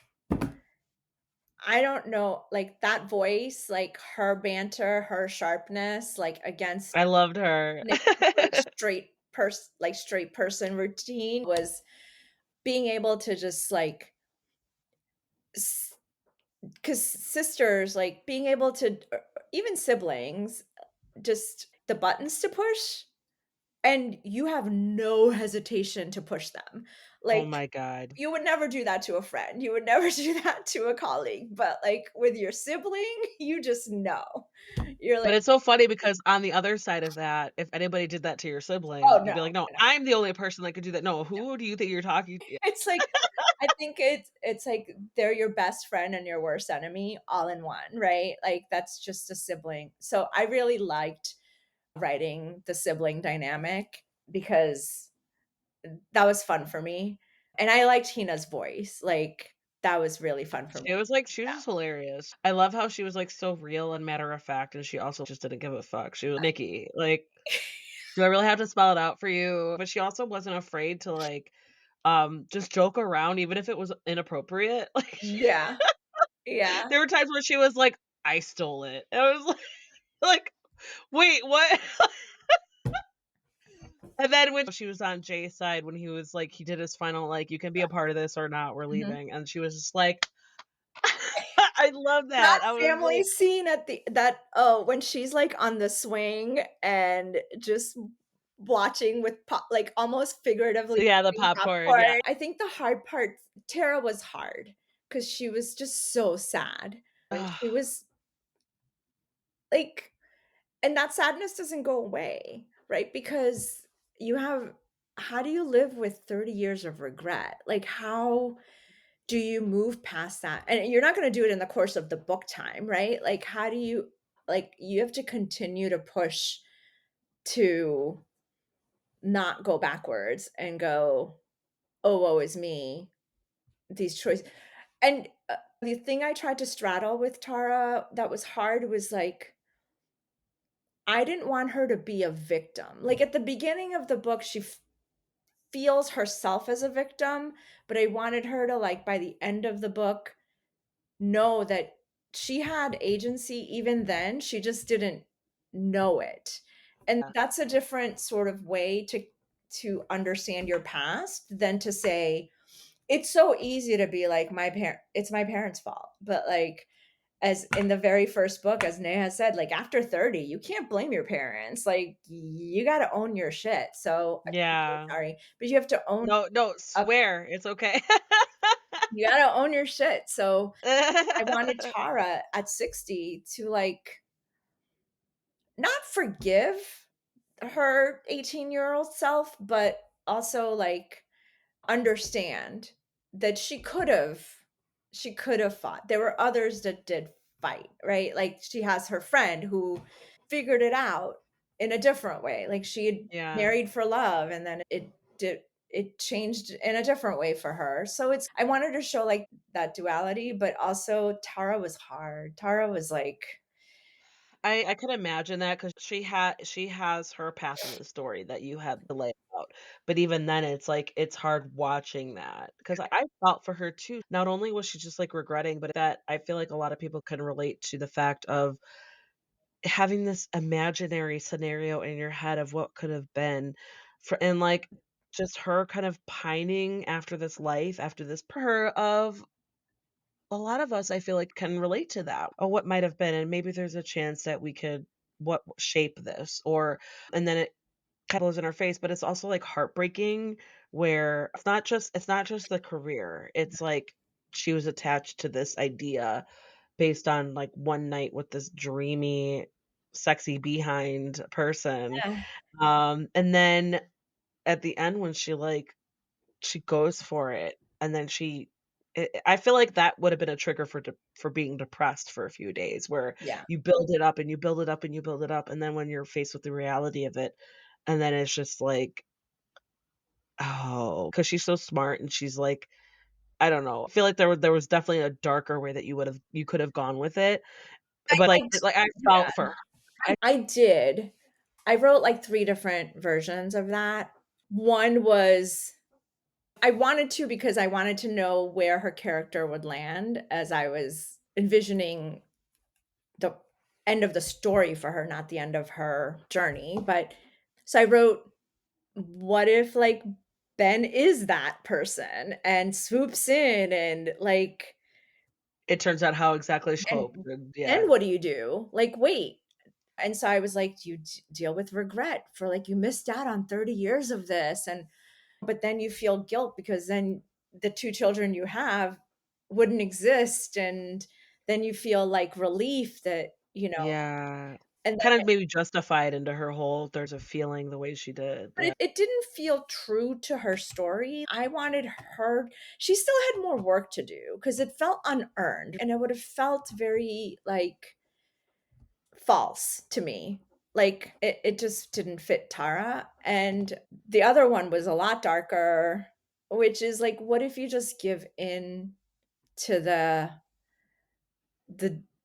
I don't know, like, that voice, like, her banter, her sharpness, like, against I loved her. Nick's, like, straight person routine was being able to just, like, because sisters, like, being able to even siblings, just the buttons to push, and you have no hesitation to push them. Oh Like, my god. you would never do that to a friend, you would never do that to a colleague, but, like, with your sibling, you just know. You're But like, it's so funny because on the other side of that, if anybody did that to your "Oh, sibling, no, you'd be like, "No, no." I'm the only person that could do that." No, who do you think you're talking to? It's like I think it's like they're your best friend and your worst enemy all in one, right? Like, that's just a sibling. So, I really liked writing the sibling dynamic because that was fun for me, and I liked Hina's voice, like, that was really fun for me. She was just hilarious. I love how she was, like, so real and matter of fact, and she also just didn't give a fuck. She was Nikki, like, "Do I really have to spell it out for you?" But she also wasn't afraid to, like, just joke around even if it was inappropriate. Like, Yeah, yeah. there were times where she was like, "I stole it." And I was like Like, "Wait, what?" And then when she was on Jay's side when he was like he did his final, like, "You can be a part of this or not, we're Mhm. leaving," and she was just like I love That that. I was family like scene at the that oh, when she's, like, on the swing and just watching with like, almost figuratively yeah, the eating popcorn, yeah. popcorn. I think the hard part Tara was hard because she was just so sad, and Ugh, she was, like and that sadness doesn't go away, right? Because you have how do you live with 30 years of regret? Like, how do you move past that? And you're not gonna do it in the course of the book time, right? Like, how do you like, you have to continue to push to not go backwards and go, "Oh, woe is me, these choices." And, the thing I tried to straddle with Tara that was hard was, like, I didn't want her to be a victim. Like, at the beginning of the book, she feels herself as a victim, but I wanted her to, like, by the end of the book, know that she had agency even then, she just didn't know it. And that's a different sort of way to understand your past than to say it's so easy to be like, it's my parents' fault." But, like, as in the very first book, as Neha said, like, after 30, you can't blame your parents, like, you gotta own your shit, so I'm so yeah. sorry, but you have to own No, no, up swear, it's okay. you gotta own your shit, so I wanted Tara at 60 to, like, not forgive her 18-year-old self, but also, like, understand that she could've fought. There were others that did fight, right? Like, she has her friend who figured it out in a different way. Like, she had Yeah. married for love, and then it changed in a different way for her. So it's I wanted to show, like, that duality, but also Tara was hard. Tara was like I could imagine that because she has her path in the story that you had to lay out, but even then, it's like, it's hard watching that because I felt for her too. Not only was she just, like, regretting, but that I feel like a lot of people can relate to the fact of having this imaginary scenario in your head of what could have been for and, like, just her kind of pining after this life, after this her of a lot of us, I feel like, can relate to that. Oh, what might have been, and maybe there's a chance that we could what shape this, or and then it kind of blows in our face, but it's also like heartbreaking where it's not just the career. It's like she was attached to this idea based on like one night with this dreamy, sexy behind person. eh, And then at the end when she goes for it, and then I feel like that would have been a trigger for being depressed for a few days, where yeah. you build it up, and you build it up, and you build it up, and then when you're faced with the reality of it, and then it's just like, oh, because she's so smart, and she's like I don't know, I feel like there was definitely a darker way that you could have gone with it, but, I d like, I yeah, felt for her. I I did. I wrote, like, 3 different versions of that. One was I wanted to because I wanted to know where her character would land as I was envisioning the end of the story for her, not the end of her journey, but so I wrote, "What if, like, Ben is that person and swoops in and, like it turns out how exactly she and hoped, and yeah. then what do you do? Like, wait." And so I was like, "Do you deal with regret for, like, you missed out on 30 years of this?" And but then you feel guilt because then the 2 children you have wouldn't exist, and then you feel, like, relief that, Yeah. and Kind then of maybe justified into her whole there's a feeling the way she did, but yeah. it didn't feel true to her story. I wanted her she still had more work to do because it felt unearned, and it would have felt very, like, false to me. Like, it just didn't fit Tara, and the other one was a lot darker, which is, like, what if you just give in to the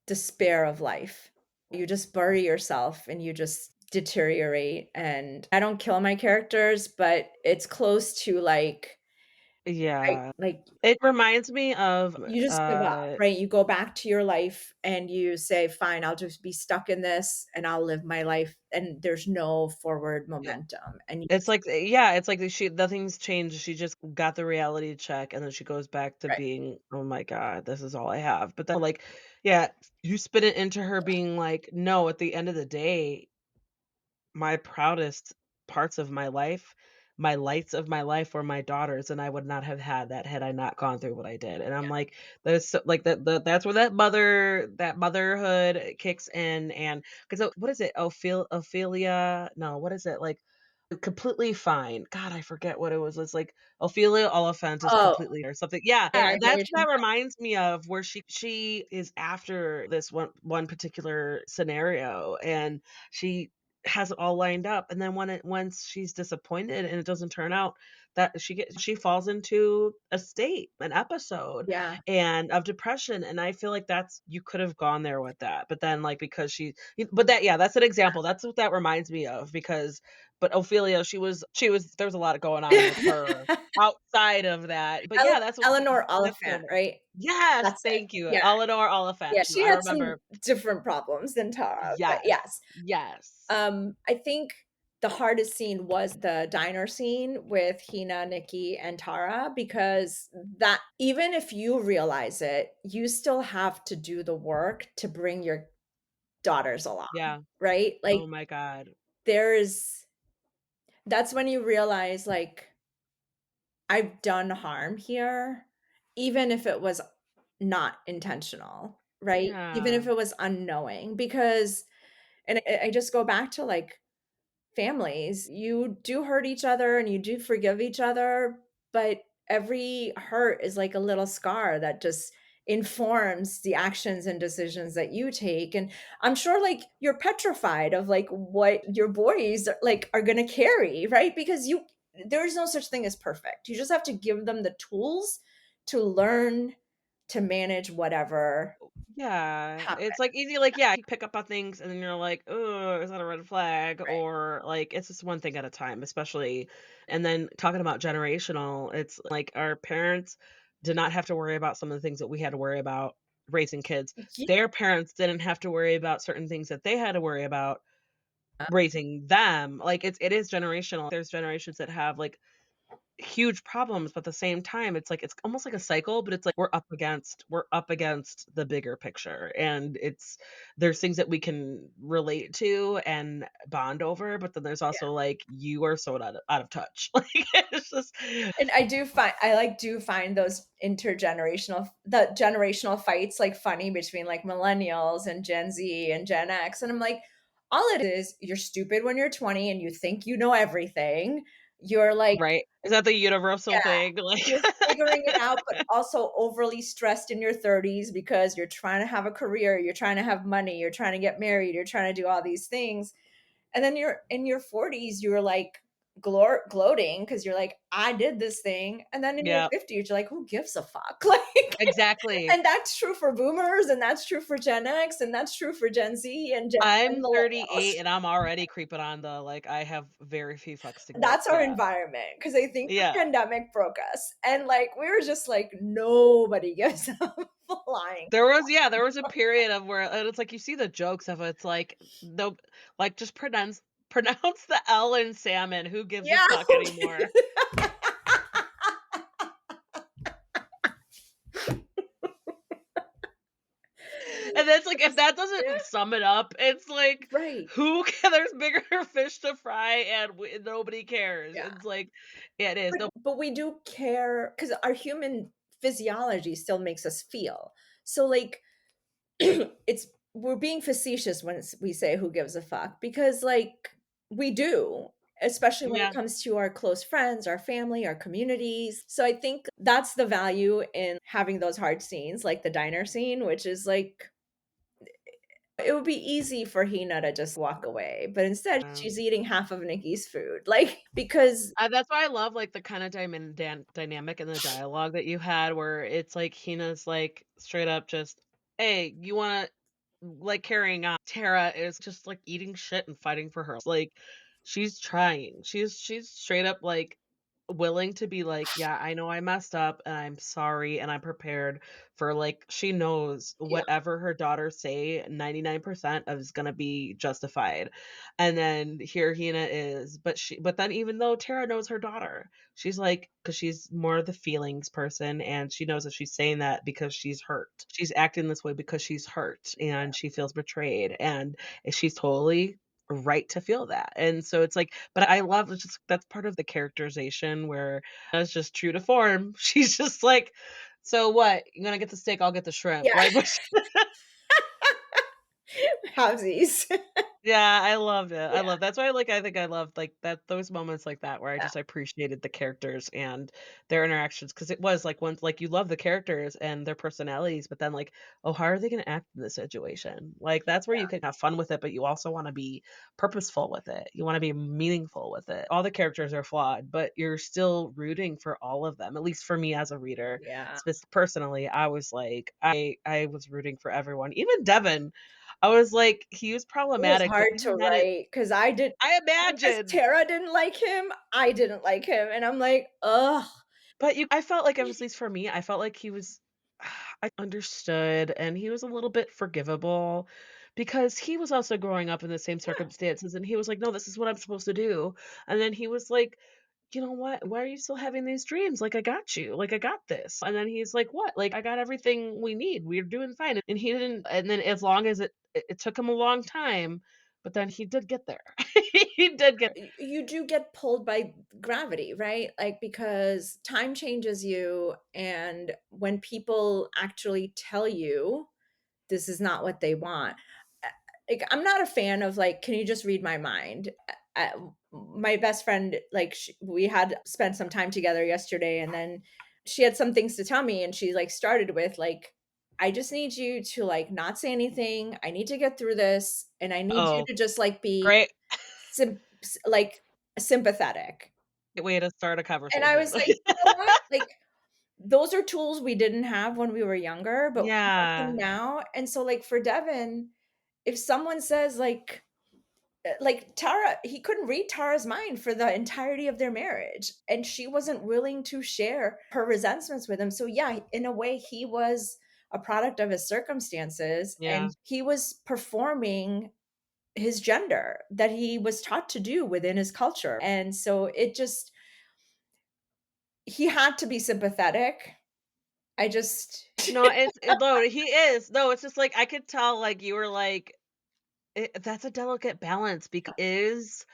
despair of life? You just bury yourself and you just deteriorate, and I don't kill my characters, but it's close to, like right? Yeah. Like, It reminds me of, you just give up, right? You go back to your life and you say, "Fine, I'll just be stuck in this and I'll live my life," and there's no forward momentum, and you it's like yeah, it's like she nothing's changed, she just got the reality check, and then she goes back to right. being, "Oh my god, this is all I have." But then, like, yeah, you spin it into her being like, "No, at the end of the day, my proudest parts of my life, my lights of my life were my daughters, and I would not have had that had I not gone through what I did." And I'm like, "That's so," like, that's where that motherhood kicks in, and 'cause, what is it? Ophelia? No, what is it? Like, completely fine. God, I forget what it was. It's like Ophelia Oliphant is Oh, completely or something. Yeah, yeah, I know what that's you're what talking that about. reminds me of where she is after this one particular scenario, and she has it all lined up, and then once she's disappointed and it doesn't turn out, that she falls into a state, an episode, Yeah. and of depression, and I feel like that's you could have gone there with that, but then, like, because but that yeah, that's an example. That's what that reminds me of because but Ophelia, she was there was a lot going on with her outside of that. But Ele yeah, Eleanor that's what Oliphant, right? yes, That's it. thank you. Yeah, Eleanor Oliphant. yeah, she I had some remember. different problems than Tara, but Yes. yes. Yes. I think the hardest scene was the diner scene with Hina, Nikki, and Tara because that even if you realize it, you still have to do the work to bring your daughters along, Yeah. right? Like, Oh my god. there's that's when you realize, like, I've done harm here, even if it was not intentional, right? Even Yeah. if it was unknowing, because and I just go back to, like, families, you do hurt each other and you do forgive each other, but every hurt is like a little scar that just informs the actions and decisions that you take. And I'm sure like you're petrified of like what your boys like are going to carry, right? Because you there's no such thing as perfect. You just have to give them the tools to learn to manage whatever Yeah, happens. it's, like, easy, like, yeah, you pick up on things and then you're like, "Oh, is that a red flag?" Right. Or, like, it's just one thing at a time, especially and then talking about generational, it's like our parents did not have to worry about some of the things that we had to worry about raising kids. Yeah. Their parents didn't have to worry about certain things that they had to worry about raising them. Like, it is generational. There's generations that have, like, huge problems, but at the same time, it's like it's almost like a cycle, but it's like we're up against the bigger picture, and there's things that we can relate to and bond over, but then there's also like you are so out of touch. Like it's just And I like do find those the generational fights like funny between like millennials and Gen Z and Gen X. And I'm like, all it is, you're stupid when you're 20 and you think you know everything. You're like, right? Is that the universal yeah, thing? Like you're figuring it out, but also overly stressed in your 30s because you're trying to have a career, you're trying to have money, you're trying to get married, you're trying to do all these things. And then you're in your 40s, you're like gloating because you're like, I did this thing. And then in your yeah, 50s, you're like, who gives a fuck? Like, exactly. and that's true for boomers, and that's true for Gen X, and that's true for Gen Z and I'm millennials. 38 and I'm already creeping on the like I have very few fucks to give. That's our Yeah. environment because I think the Yeah. pandemic broke us. And like, we were just like, nobody gives a flying. There was a period of where and it's like you see the jokes of it, it's like, no like, just pronounce the L in salmon, who gives a Yeah. fuck anymore? And it's like, if that doesn't Yeah, sum it up, it's like, right. who ca there's bigger fish to fry and nobody cares. Yeah. It's like yeah, it is. No But we do care because our human physiology still makes us feel. So, like, it's we're being facetious when we say who gives a fuck because, like, we do, especially when it yeah. comes to our close friends, our family, our communities. So, I think that's the value in having those hard scenes, like the diner scene, which is like, it would be easy for Hina to just walk away, but instead she's eating half of Nikki's food, like, because That's why I love, like, the kinda dynamic and the dialogue that you had where it's like Hina's, like, straight up just, "Hey, you wanna" like, carrying on. Tara is just, like, eating shit and fighting for her like, she's trying. She's straight up, like willing to be like, "Yeah, I know I messed up, and I'm sorry, and I'm prepared for," like, she knows Yeah, whatever her daughters say, 99% of is gonna be justified, and then here Hina is, but then even though Tara knows her daughter, she's like, because she's more of the feelings person, and she knows that she's saying that because she's hurt. She's acting this way because she's hurt, and she feels betrayed, and she's totally right to feel that, and so it's like, but I love it's just that's part of the characterization where that's just true to form. She's just like, "So what? You're gonna get the steak, I'll get the shrimp." yeah, Like, halvesies. yeah, I loved it. I Yeah, love that's why I think I loved, like, that those moments like that where I yeah, just appreciated the characters and their interactions because it was, like, once like, you love the characters and their personalities, but then, like, "Oh, how are they gonna act in this situation?" Like, that's where you can have fun with it, but you also wanna be purposeful with it. You wanna be meaningful with it. All the characters are flawed, but you're still rooting for all of them, at least for me as a reader. yeah. Personally, I was like I was rooting for everyone. Even Devin, I was like, he was It was problematic, but hard to even then it write because I did I because imagined, Tara didn't like him, I didn't like him, and I'm like, "Ugh." but you I felt like, at least for me, I felt like he was I understood and he was a little bit forgivable because he was also growing up in the same Yeah. circumstances and he was like, "No, this is what I'm supposed to do." And then he was like, "You know what? Why are you still having these dreams? Like, I got you. Like, I got this." And then he's like, "What? Like, I got everything we need. We're doing fine." And he didn't and then as long as it took him a long time, but then he did get there. He did get You do get pulled by gravity, right? Like, because time changes you, and when people actually tell you this is not what they want. Like, I'm not a fan of like, can you just read my mind? My best friend, like, we had spent some time together yesterday, and then she had some things to tell me, and she like started with like, I just need you to like not say anything. I need to get through this, and I need you oh, to just like be great like sympathetic. way to start a And I conversation. was like, you know what? Like, those are tools we didn't have when we were younger, but we have them Yeah. now. And so, like, for Devin, if someone says, like Tara, he couldn't read Tara's mind for the entirety of their marriage, and she wasn't willing to share her resentments with him. So, yeah, in a way, he was a product of his circumstances, Yeah. and he was performing his gender that he was taught to do within his culture. And so it just, he had to be sympathetic. I just No, no, he is. No, it's just like I could tell like you were like that's a delicate balance because is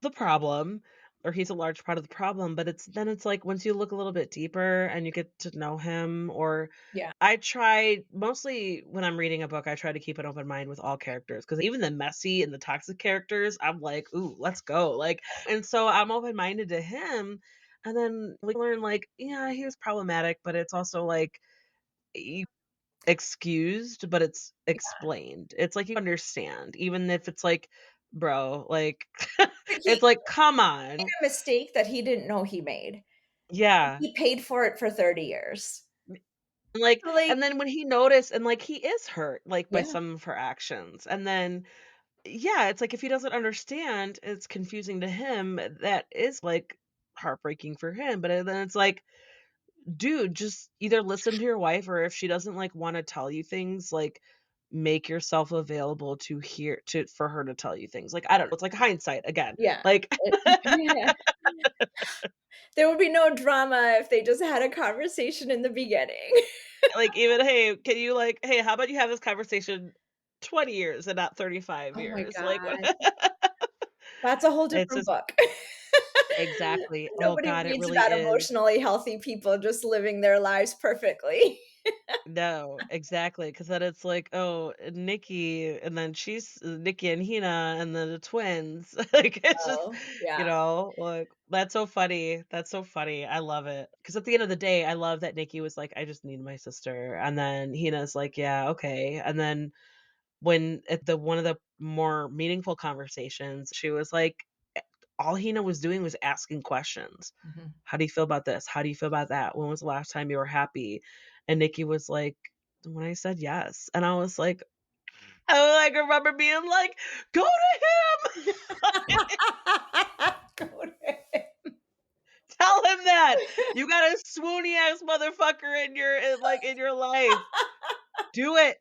the problem or he's a large part of the problem, but it's like once you look a little bit deeper and you get to know him or yeah, I try mostly when I'm reading a book, I try to keep an open mind with all characters because even the messy and the toxic characters, I'm like, "Ooh, let's go." Like, and so I'm open-minded to him, and then we learn like, yeah, he was problematic, but it's also like you excused, but it's explained. It's like you understand, even if it's like, bro, like, but he it's like, come made on. a mistake that he didn't know he made. Yeah. He paid for it for 30 years. Like, So, like, and then when he noticed, and like he is hurt, like by yeah, some of her actions, and then yeah, it's like if he doesn't understand, it's confusing to him. That is like heartbreaking for him. But then it's like, dude, just either listen to your wife, or if she doesn't like want to tell you things, like make yourself available to hear to for her to tell you things. Like I don't know, it's like hindsight again. yeah. Like Yeah. There would be no drama if they just had a conversation in the beginning. like even hey, can you like hey, how about you have this conversation 20 years and not 35 Oh my years? Like god. That's a whole it's different just book. exactly. Oh Nobody god, it reads really about is. emotionally healthy people just living their lives perfectly. No, exactly, because then it's like, "Oh, Nikki," and then she's Nikki and Hina, and then the twins. Like, it's just, Oh, yeah. like, that's so funny. That's so funny. I love it. Because at the end of the day, I love that Nikki was like, "I just need my sister," and then Hina's like, "Yeah, okay," and then when at the one of the more meaningful conversations, she was like, all Hina was doing was asking questions. Mhm. "How do you feel about this? How do you feel about that? When was the last time you were happy?" And Nikki was like, "When I said yes." And I remember being like, "Go to him! Go to Tell him that. You got a swoony ass motherfucker in your life. Do it.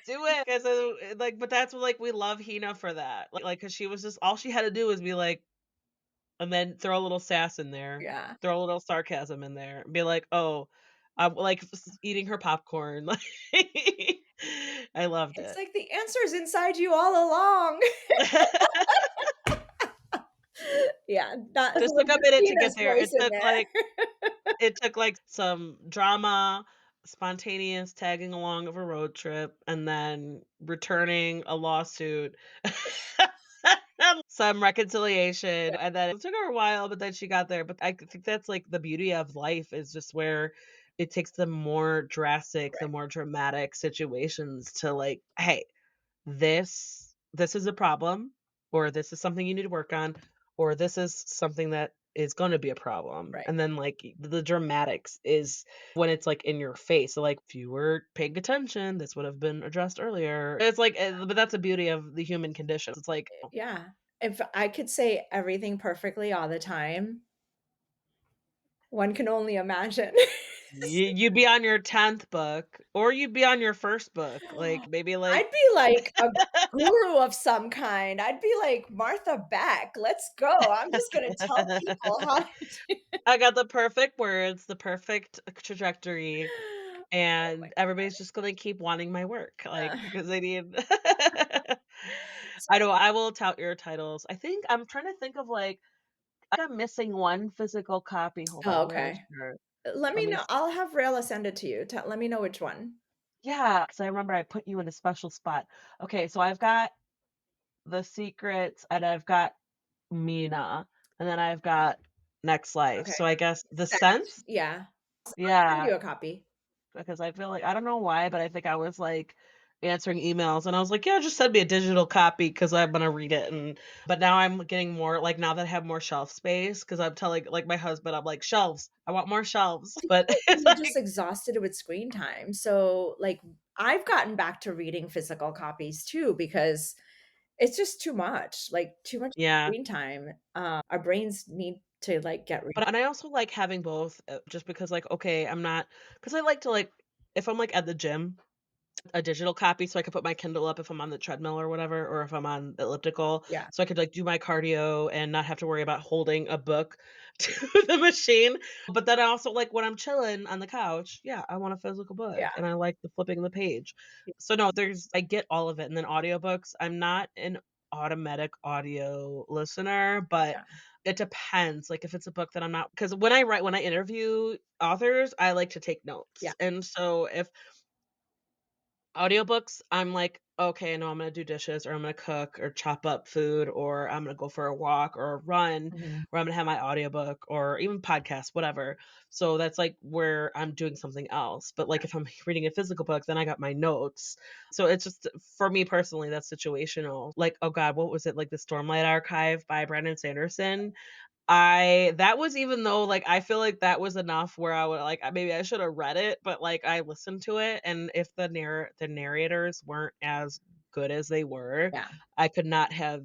Do it. 'Cause, like, but that's what, like, we love Hina for that. Like, cause she was just all she had to do was be like and then throw a little sass in there, Yeah. throw a little sarcasm in there, and be like, "Oh, I'm like eating her popcorn." Like, I loved It's it. like the answer's inside you all along. Yeah, that Just took with a minute to get Christina's there. voice in there. It took like some drama, spontaneous tagging along of a road trip, and then returning a lawsuit. Some reconciliation, and then it took her a while, but then she got there. But I think that's like the beauty of life is just where it takes the more drastic, the Right, more dramatic situations to like, hey, this is a problem, or this is something you need to work on, or this is something that is going to be a problem. right. And then like the dramatics is when it's like in your face. So like if you were paying attention, this would have been addressed earlier. It's like but that's the beauty of the human condition. It's like Yeah. If I could say everything perfectly all the time, one can only imagine. you'd be on your 10th book or you'd be on your first book. Like maybe like I'd be like a guru of some kind. I'd be like Martha Beck. Let's go. I'm just gonna tell people how to do. I got the perfect words, the perfect trajectory, Oh my and everybody's just gonna keep wanting my work, like, god. because they need I know I will tout your titles. I think I'm trying to think of, like I'm missing one physical copy. Hold on, Oh, let me make okay. sure. Let Let me me know. s I'll have Rayla send it to you. Let me know which one. Yeah, because I remember I put you in a special spot. Okay, so I've got The Secrets, and I've got Mina, and then I've got Next Life. Okay. So I guess The Send. Sense? Yeah. I'll send Yeah. you a copy. Because I feel like I don't know why, but I think I was, like, answering emails, and I was like, "Yeah, just send me a digital copy because I'm gonna read it," and but now I'm getting more like, now that I have more shelf space, because 'cause I'm telling, like, my husband, I'm like, "Shelves. I want more shelves." But it's We're just like exhausted with screen time. So, like, I've gotten back to reading physical copies too because it's just too much, like, too much yeah. screen time. Our brains need to, like, get But and I also like having both, just because, like, okay, I'm not because I like to, like if I'm, like, at the gym a digital copy so I could put my Kindle up if I'm on the treadmill or whatever, or if I'm on the elliptical, yeah, so I could, like, do my cardio and not have to worry about holding a book to the machine. But then I also like when I'm chilling on the couch, yeah, I want a physical book yeah, and I like the flipping the page. So no, I get all of it. And then audiobooks, I'm not an automatic audio listener, but yeah, it depends. Like if it's a book that I'm not because when I interview authors, I like to take yeah, notes. And so if audiobooks, I'm like, "Okay, no, I'm gonna do dishes or I'm gonna cook or chop up food or I'm gonna go for a walk or a run mhm, where I'm gonna have my audiobook or even podcast, whatever." So that's like where I'm doing something else. But like if I'm reading a physical book, then I got my notes. So it's just for me personally, that's situational. Like, oh God, what was it? Like the Stormlight Archive by Brandon Sanderson. I that was even though, like, I feel like that was enough where I would like, maybe I should have read it, but, like, I listened to it, and if the narrators weren't as good as they were, yeah, I could not have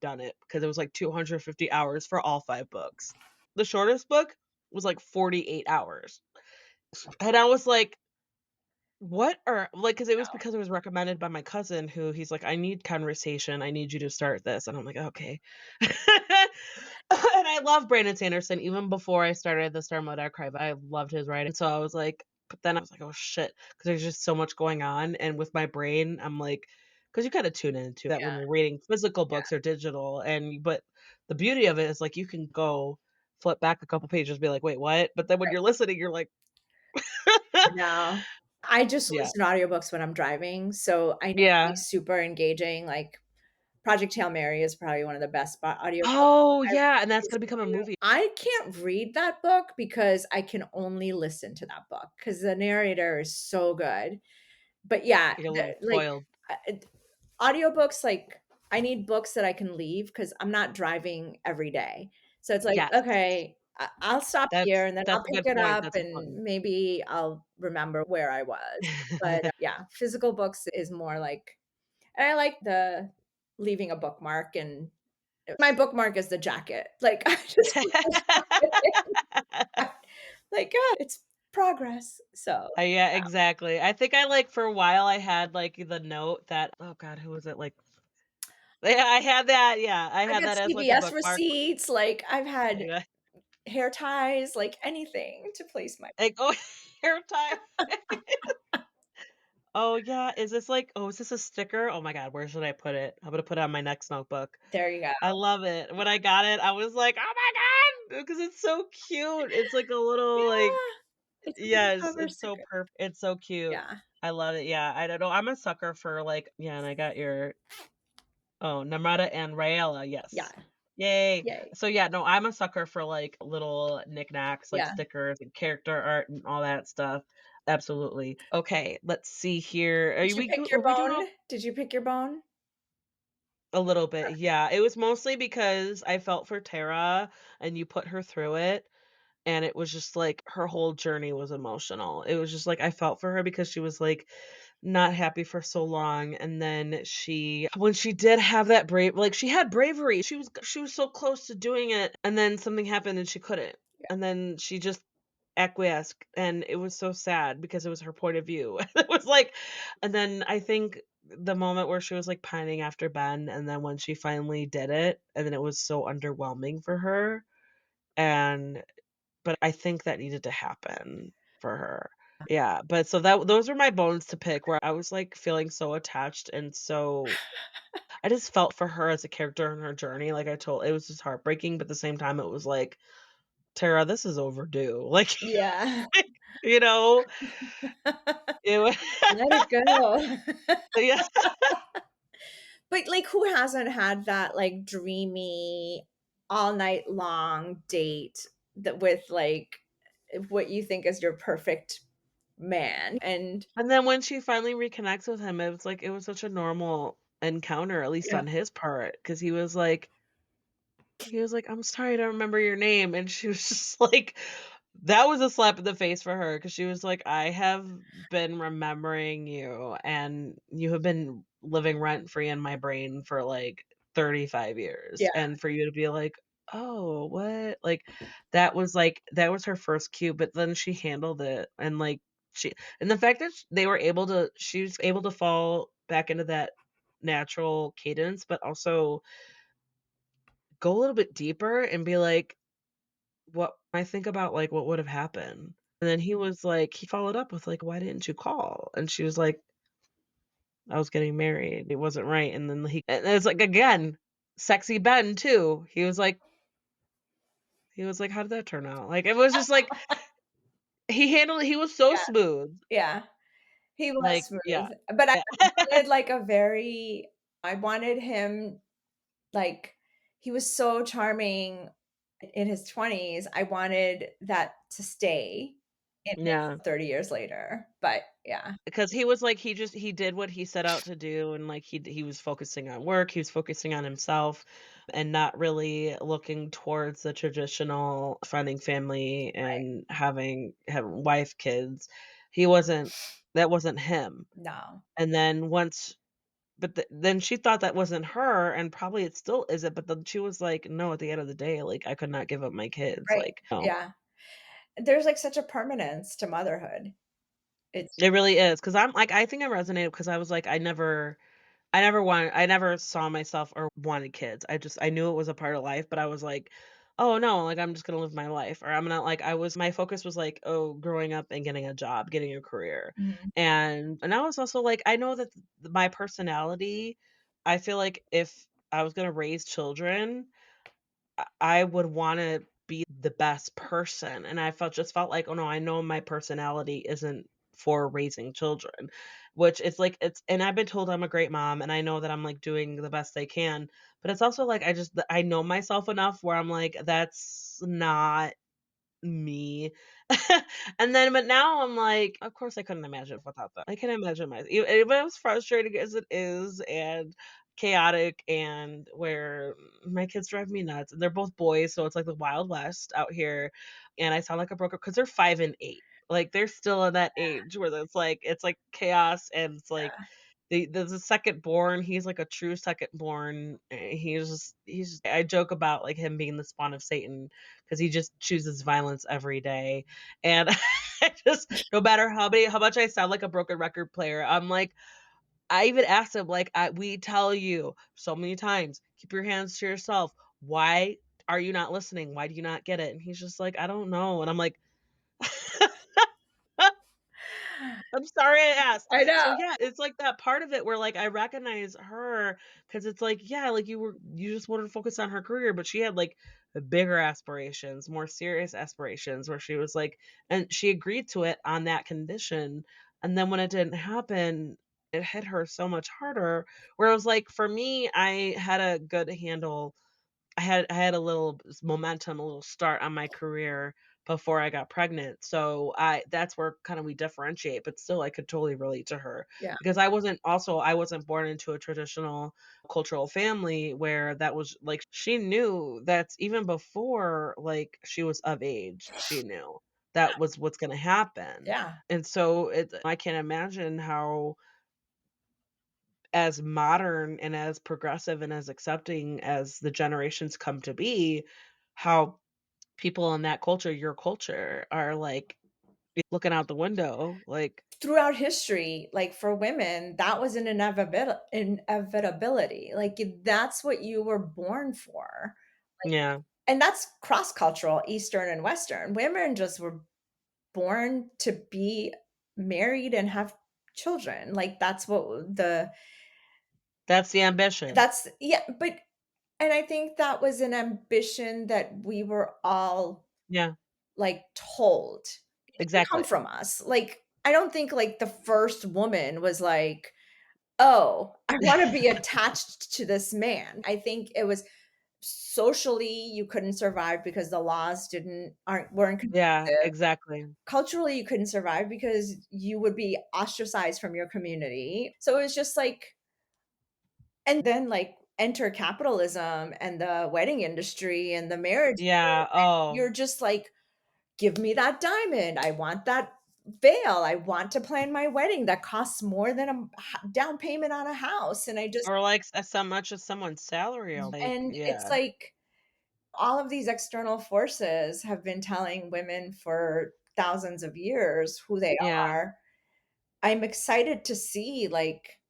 done it because it was, like, 250 hours for all 5 books. The shortest book was, like, 48 hours, and I was like, what are like, because it was recommended by my cousin who he's like, "I need conversation, I need you to start this," and I'm like, "Okay." And I love Brandon Sanderson even before I started the Star Mode Archive, I loved his writing, so I was like but then I was like, "Oh, shit," because there's just so much going on, and with my brain, I'm like because you gotta tune into that when yeah, you're reading physical yeah, books or digital, and but the beauty of it is, like, you can go flip back a couple pages, be like, "Wait, what?" But then when right. you're listening, you're like No. I just Yeah. listen to audiobooks when I'm driving, so I know, like, Yeah. super engaging, like, Project Hail Mary is probably one of the best audiobooks Oh, I've yeah, and that's gonna listened become a to. movie. I can't read that book because I can only listen to that book because the narrator is so good. But yeah, You get a little like, spoiled. audiobooks, like, I need books that I can leave because 'cause I'm not driving every day. So it's like, Yes. okay, I'll stop here and then That's I'll a pick good it point, up that's and important. maybe I'll remember where I was. But, yeah, physical books is more like and I like the leaving a bookmark and My bookmark is the jacket. Like, I just put the jacket in. Like, "Ah, it's progress." So, Yeah, exactly. I think I, like, for a while, I had, like, the note that oh god, who was it, like yeah, I had that, yeah, I I had got that as, like, a CVS bookmark. receipts, like, I've had Yeah, hair ties, like, anything to place my like, oh, hair tie. Oh, yeah, is this, like oh, is this a sticker? Oh my god, where should I put it? I'm gonna put it on my next notebook. there you go. I love it. When I got it, I was like, "Oh my god!" Because it's so cute. It's like a little, like Yeah, it's yes, undercover it's so secret. it's so cute. Yeah, I love it, yeah, I don't know, I'm a sucker for, like yeah, and I got your oh, Namrata and Raela, yeah, yes. Yay. yay. So, yeah, no, I'm a sucker for, like, little knickknacks, like Yeah. stickers and character art and all that stuff. Absolutely. Okay, let's see here. Did you pick Are your we doing bone? Did you pick your bone? a little bit, yeah. It was mostly because I felt for Tara and you put her through it, and it was just, like, her whole journey was emotional. It was just, like, I felt for her because she was, like, not happy for so long, and then she when she did have that she had bravery. She was so close to doing it, and then something happened and she couldn't. Yeah, And then she just acquiesced, and it was so sad because it was her point of view. It was like and then I think the moment where she was, like, pining after Ben, and then when she finally did it, and then it was so underwhelming for her, and but I think that needed to happen for her. Yeah, but so that those were my bones to pick where I was, like, feeling so attached and so I just felt for her as a character in her journey, like I told it was just heartbreaking, but at the same time, it was like, "Tara, this is overdue." Like, yeah. you know? It wa Let it go. Yeah. But, like, who hasn't had that, like, dreamy, all night long date that with, like, what you think is your perfect man, and And then when she finally reconnects with him, it was like it was such a normal encounter, at least yeah, on his part, because he was like, "I'm sorry, I don't remember your name," and she was just like that was a slap in the face for her because she was like, "I have been remembering you, and you have been living rent free in my brain for, like, 35 years," yeah, and for you to be like, "Oh, what?" That was her first cue, but then she handled it, and, like, the fact that she was able to fall back into that natural cadence, but also go a little bit deeper and be like, "What I think about, like, what would have happened." And then he followed up with, like, "Why didn't you call?" And she was like, "I was getting married. It wasn't right." And then and it's like, again, sexy Ben too. He was like, "How did that turn out?" Like, it was just like he was so yeah, smooth. yeah. He was Like, yeah. smooth, but I Yeah. wanted, like, a very I wanted him, like he was so charming in his 20s, I wanted that to stay in Yeah. his 30 years later, but yeah. Because he was like he did what he set out to do, and, like, he was focusing on work, he was focusing on himself, and not really looking towards the traditional finding family and having wife, kids. He wasn't that wasn't him. No. And then once but then she thought that wasn't her, and probably it still isn't, but then she was like, "No, at the end of the day, like, I could not give up my kids." Right. Like, no. Yeah. There's, like, such a permanence to motherhood. It's It really is, because 'cause I'm like, I think I resonated because I was like, I never saw myself or wanted kids. I knew it was a part of life, but I was like, "Oh, no, like, I'm just gonna live my life," or I'm not like I was my focus was like, "Oh, growing up and getting a job, getting a career." Mhm. And I was also like, I know that my personality, I feel like if I was gonna raise children, I would wanna be the best person, and I felt like, "Oh, no, I know my personality isn't for raising children," which it's like it's and I've been told I'm a great mom, and I know that I'm, like, doing the best I can, but it's also like I know myself enough where I'm like, "That's not me." But now I'm like, of course I couldn't imagine without them. I can imagine even as frustrating as it is and chaotic and where my kids drive me nuts, and they're both boys, so it's like the Wild West out here, and I sound like a broker because 'cause they're 5 and 8. Like, they're still in that age where it's like chaos and it's like Yeah. the second born, he's like a true second born. He's I joke about, like, him being the spawn of Satan because he just chooses violence every day, and I just no matter how much I sound like a broken record player, I'm like I even asked him, like, "We tell you so many times, keep your hands to yourself. Why are you not listening? Why do you not get it?" And he's just like, "I don't know." And I'm like, I'm sorry I asked. I know. So, yeah, it's like that part of it where, like, I recognize her because it's like, yeah, like, you just wanted to focus on her career, but she had, like, the bigger aspirations, more serious aspirations where she was like and she agreed to it on that condition, and then when it didn't happen, it hit her so much harder, where it was like, for me, I had a good handle I had a little momentum, a little start on my career before I got pregnant. So I that's where kind of we differentiate, but still I could totally relate to her Yeah, because I wasn't born into a traditional cultural family where that was like she knew that even before like she was of age, she knew that was what's going to happen. yeah. And so I can't imagine how as modern and as progressive and as accepting as the generations come to be, how people in that culture, your culture, are, like, looking out the window, like Throughout history, like, for women, that was an inevitability, like, that's what you were born for, yeah, and that's cross-cultural, Eastern and Western. Women just were born to be married and have children, like, that's what the that's the ambition. that's yeah, but and I think that was an ambition that we were all, Yeah, like, told. It didn't come exactly. from us, like, I don't think, like, the first woman was like, "Oh, I wanna be attached to this man." I think it was socially, you couldn't survive because the laws weren't Yeah, conducive. exactly. Culturally, you couldn't survive because you would be ostracized from your community. So it was just like and then, like, enter capitalism and the wedding industry and the marriage Yeah, you're oh, just like, "Give me that diamond. I want that veil. I want to plan my wedding that costs more than a down payment on a house." And I just or, like, as so much as someone's salary, like, and it's yeah, like all of these external forces have been telling women for thousands of years who they yeah, are. I'm excited to see, like,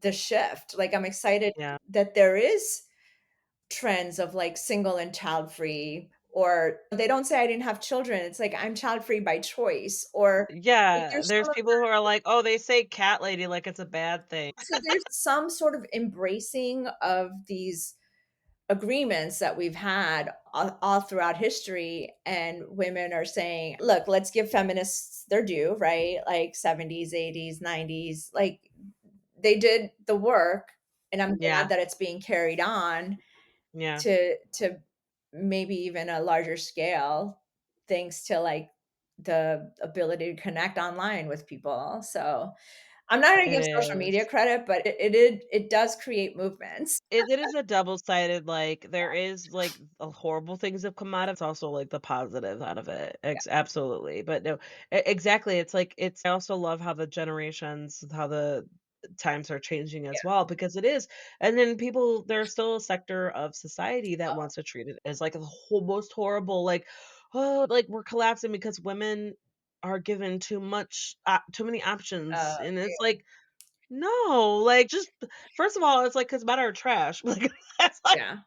the shift. Like, I'm excited yeah. that there is trends of, like, single and child-free, or they don't say I didn't have children, it's like, I'm child-free by choice, or, like, Yeah, there's there's some of people who are like, "Oh, they say cat lady like it's a bad thing." so there's some sort of embracing of these agreements that we've had all throughout history, and women are saying, "Look, let's give feminists their due," right? Like, 70s, 80s, 90s, like, they did the work, and I'm Yeah, glad that it's being carried on yeah, to maybe even a larger scale, thanks to, like, the ability to connect online with people. So, I'm not gonna it give social media is. credit, but it does create movements. It is a double-sided, like, there is, like, horrible things have come out of it, it's also, like, the positive out of it, Yeah, absolutely, but no, exactly, it's like I also love how the generations how the times are changing as yeah. well, because it is and then people there's still a sector of society that wants to treat it as, like, the most horrible, like, "Oh, like, we're collapsing because women are given too many Uh, options," and it's like, no, like, just first of all, it's like, 'cause men are trash, like, that's, like, yeah.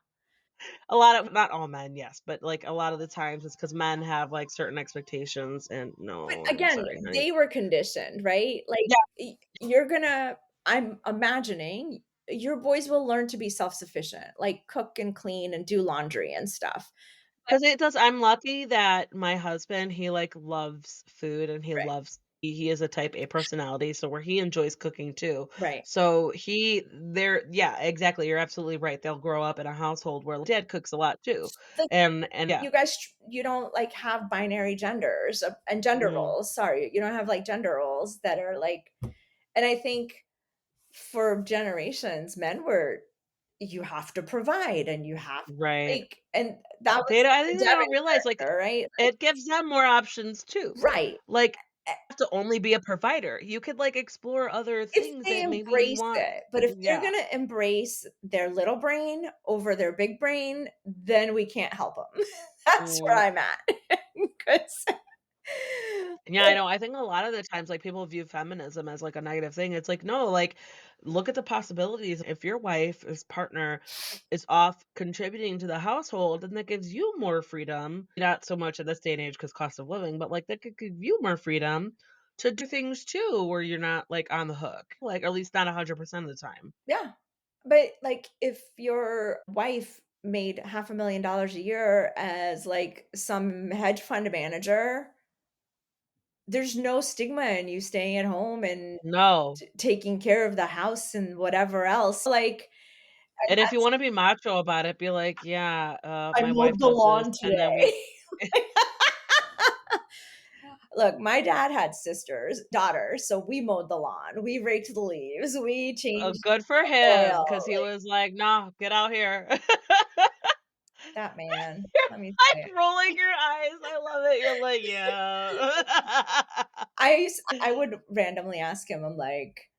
a lot of not all men, yes, but, like, a lot of the times it's 'cause men have, like, certain expectations, and But no, I'm again, sorry, honey. they were conditioned, right? Like, Yeah, you're gonna I'm imagining your boys will learn to be self-sufficient, like cook and clean and do laundry and stuff. But 'cause it does I'm lucky that my husband, he, like, loves food, and right, he is a type A personality, so where he enjoys cooking too. right. So yeah, exactly, you're absolutely right, they'll grow up in a household where dad cooks a lot too, The and yeah. you guys you don't, like, have binary genders, and gender Mhm. roles, sorry, you don't have, like, gender roles that are, like and I think for generations, men were you have to provide and you have Right. like, and that was I the think they Devon don't realize, like, character, right? Like it gives them more options too. right, Like have to only be a provider. You could, like, explore other If things they that maybe you embrace want. it, but if they're Yeah. gonna embrace their little brain over their big brain, then we can't help them. That's where Mm. I'm at. 'Cause Yeah, I know. I think a lot of the times, like, people view feminism as, like, a negative thing. It's like, no, like, look at the possibilities. If your wife, his partner, is off contributing to the household, then that gives you more freedom. Not so much in this day and age because cost of living, but, like, that could give you more freedom to do things too where you're not, like, on the hook, like, at least not 100% of the time. yeah, but, like, if your wife made $500,000 a year as, like, some hedge fund manager, there's no stigma in you staying at home and No. taking care of the house and whatever else, like, and And if you that's wanna be macho about it, be like, "Yeah, I my wife mowed the does this," lawn and then we today. Look, my dad had sisters daughters, so we mowed the lawn, we raked the leaves, we changed good for the him, oil, because he like, was like, "Nah, get out here." that man, You're, let me tell you. like, rolling your eyes, I love it, you're like, "Yeah." I would randomly ask him, I'm like,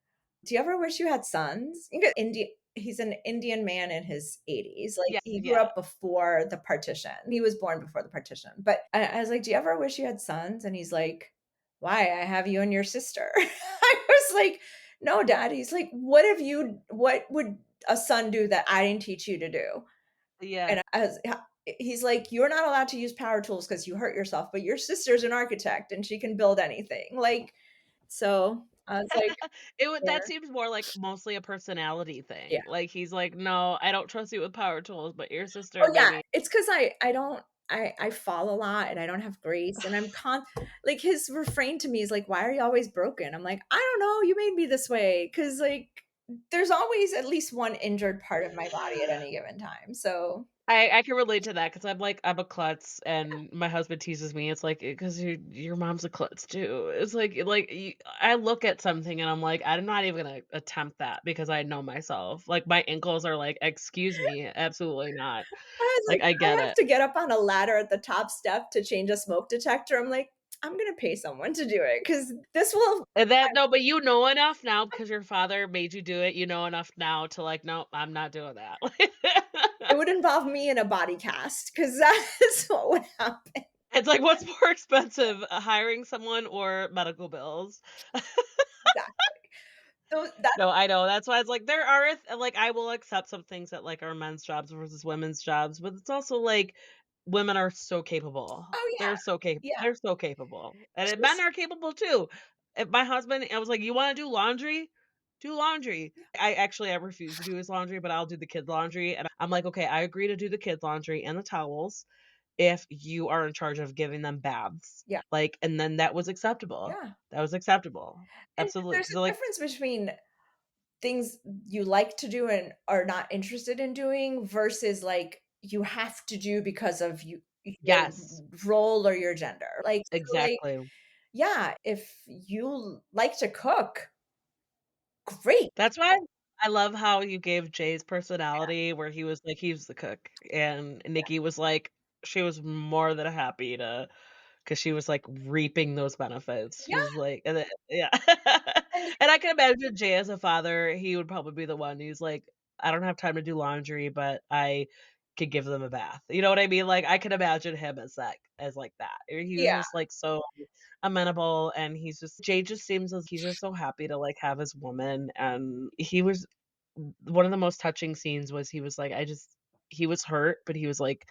"Do you ever wish you had sons?" He's an Indian man in his 80s, like, Yeah, he grew yeah. up before the partition. He was born before the partition, but I was like, "Do you ever wish you had sons?" And he's like, "Why? I have you and your sister." I was like, "No, dad." He's like, what would a son do that I didn't teach you to do?" Yeah. And he's like, "You're not allowed to use power tools because you hurt yourself, but your sister's an architect and she can build anything." Like, so I was like, It would that "Fair." seems more like mostly a personality Yeah. thing, like, he's like, "No, I don't trust you with power tools, but your sister, Oh, yeah, maybe." it's 'cause I don't I fall a lot and I don't have grace and like, his refrain to me is like, "Why are you always broken?" I'm like, "I don't know, you made me this way." 'Cause, like, there's always at least one injured part of my body at any given time, so I can relate to that because 'cause I'm a klutz, and my husband teases me, it's like, "'Cause your mom's a klutz too." It's like, y I look at something and I'm like, "I'm not even gonna attempt that because I know myself." Like, my ankles are like, "Excuse me, absolutely not." I was Like, like, I I get have it. to get up on a ladder at the top step to change a smoke detector. I'm like, I'm gonna pay someone to do it because this will And that no, but you know enough now because your father made you do it, you know enough now to like, "Nope, I'm not doing that." it would involve me in a body cast because that's what would happen. It's like, what's more expensive, hiring someone or medical bills? Exactly. So that's No, I know, that's why it's like, there are like, I will accept some things that, like, are men's jobs versus women's jobs, but it's also like, women are so capable. oh, yeah. Yeah. They're so capable, and It's men just are capable too. If my husband I was like, "You wanna do laundry? Do laundry." I refuse to do his laundry, but I'll do the kids' laundry, and I'm like, "Okay, I agree to do the kids' laundry and the towels if you are in charge of giving them baths." yeah, Like, and then that was acceptable. yeah. That was acceptable. And Absolutely, there's because a they're like, difference between things you like to do and are not interested in doing versus, like, you have to do because of your yes. role or your gender. Like, so, like, Exactly. yeah, if you like to cook, great. That's why I love how you gave Jay's personality where he was like, he's the cook, and Nikki was like, she was more than happy to, because she was, like, reaping those benefits. She Yeah, was like, and then yeah. and And I can imagine Jay as a father, he would probably be the one who's like, "I don't have time to do laundry, but I could give them a bath." You know what I mean? Like, I can imagine him as like that. He was yeah, just, like, so amenable, and Jay just seems as he's just so happy to, like, have his woman, and he was one of the most touching scenes was he was like, he was hurt, but he was like,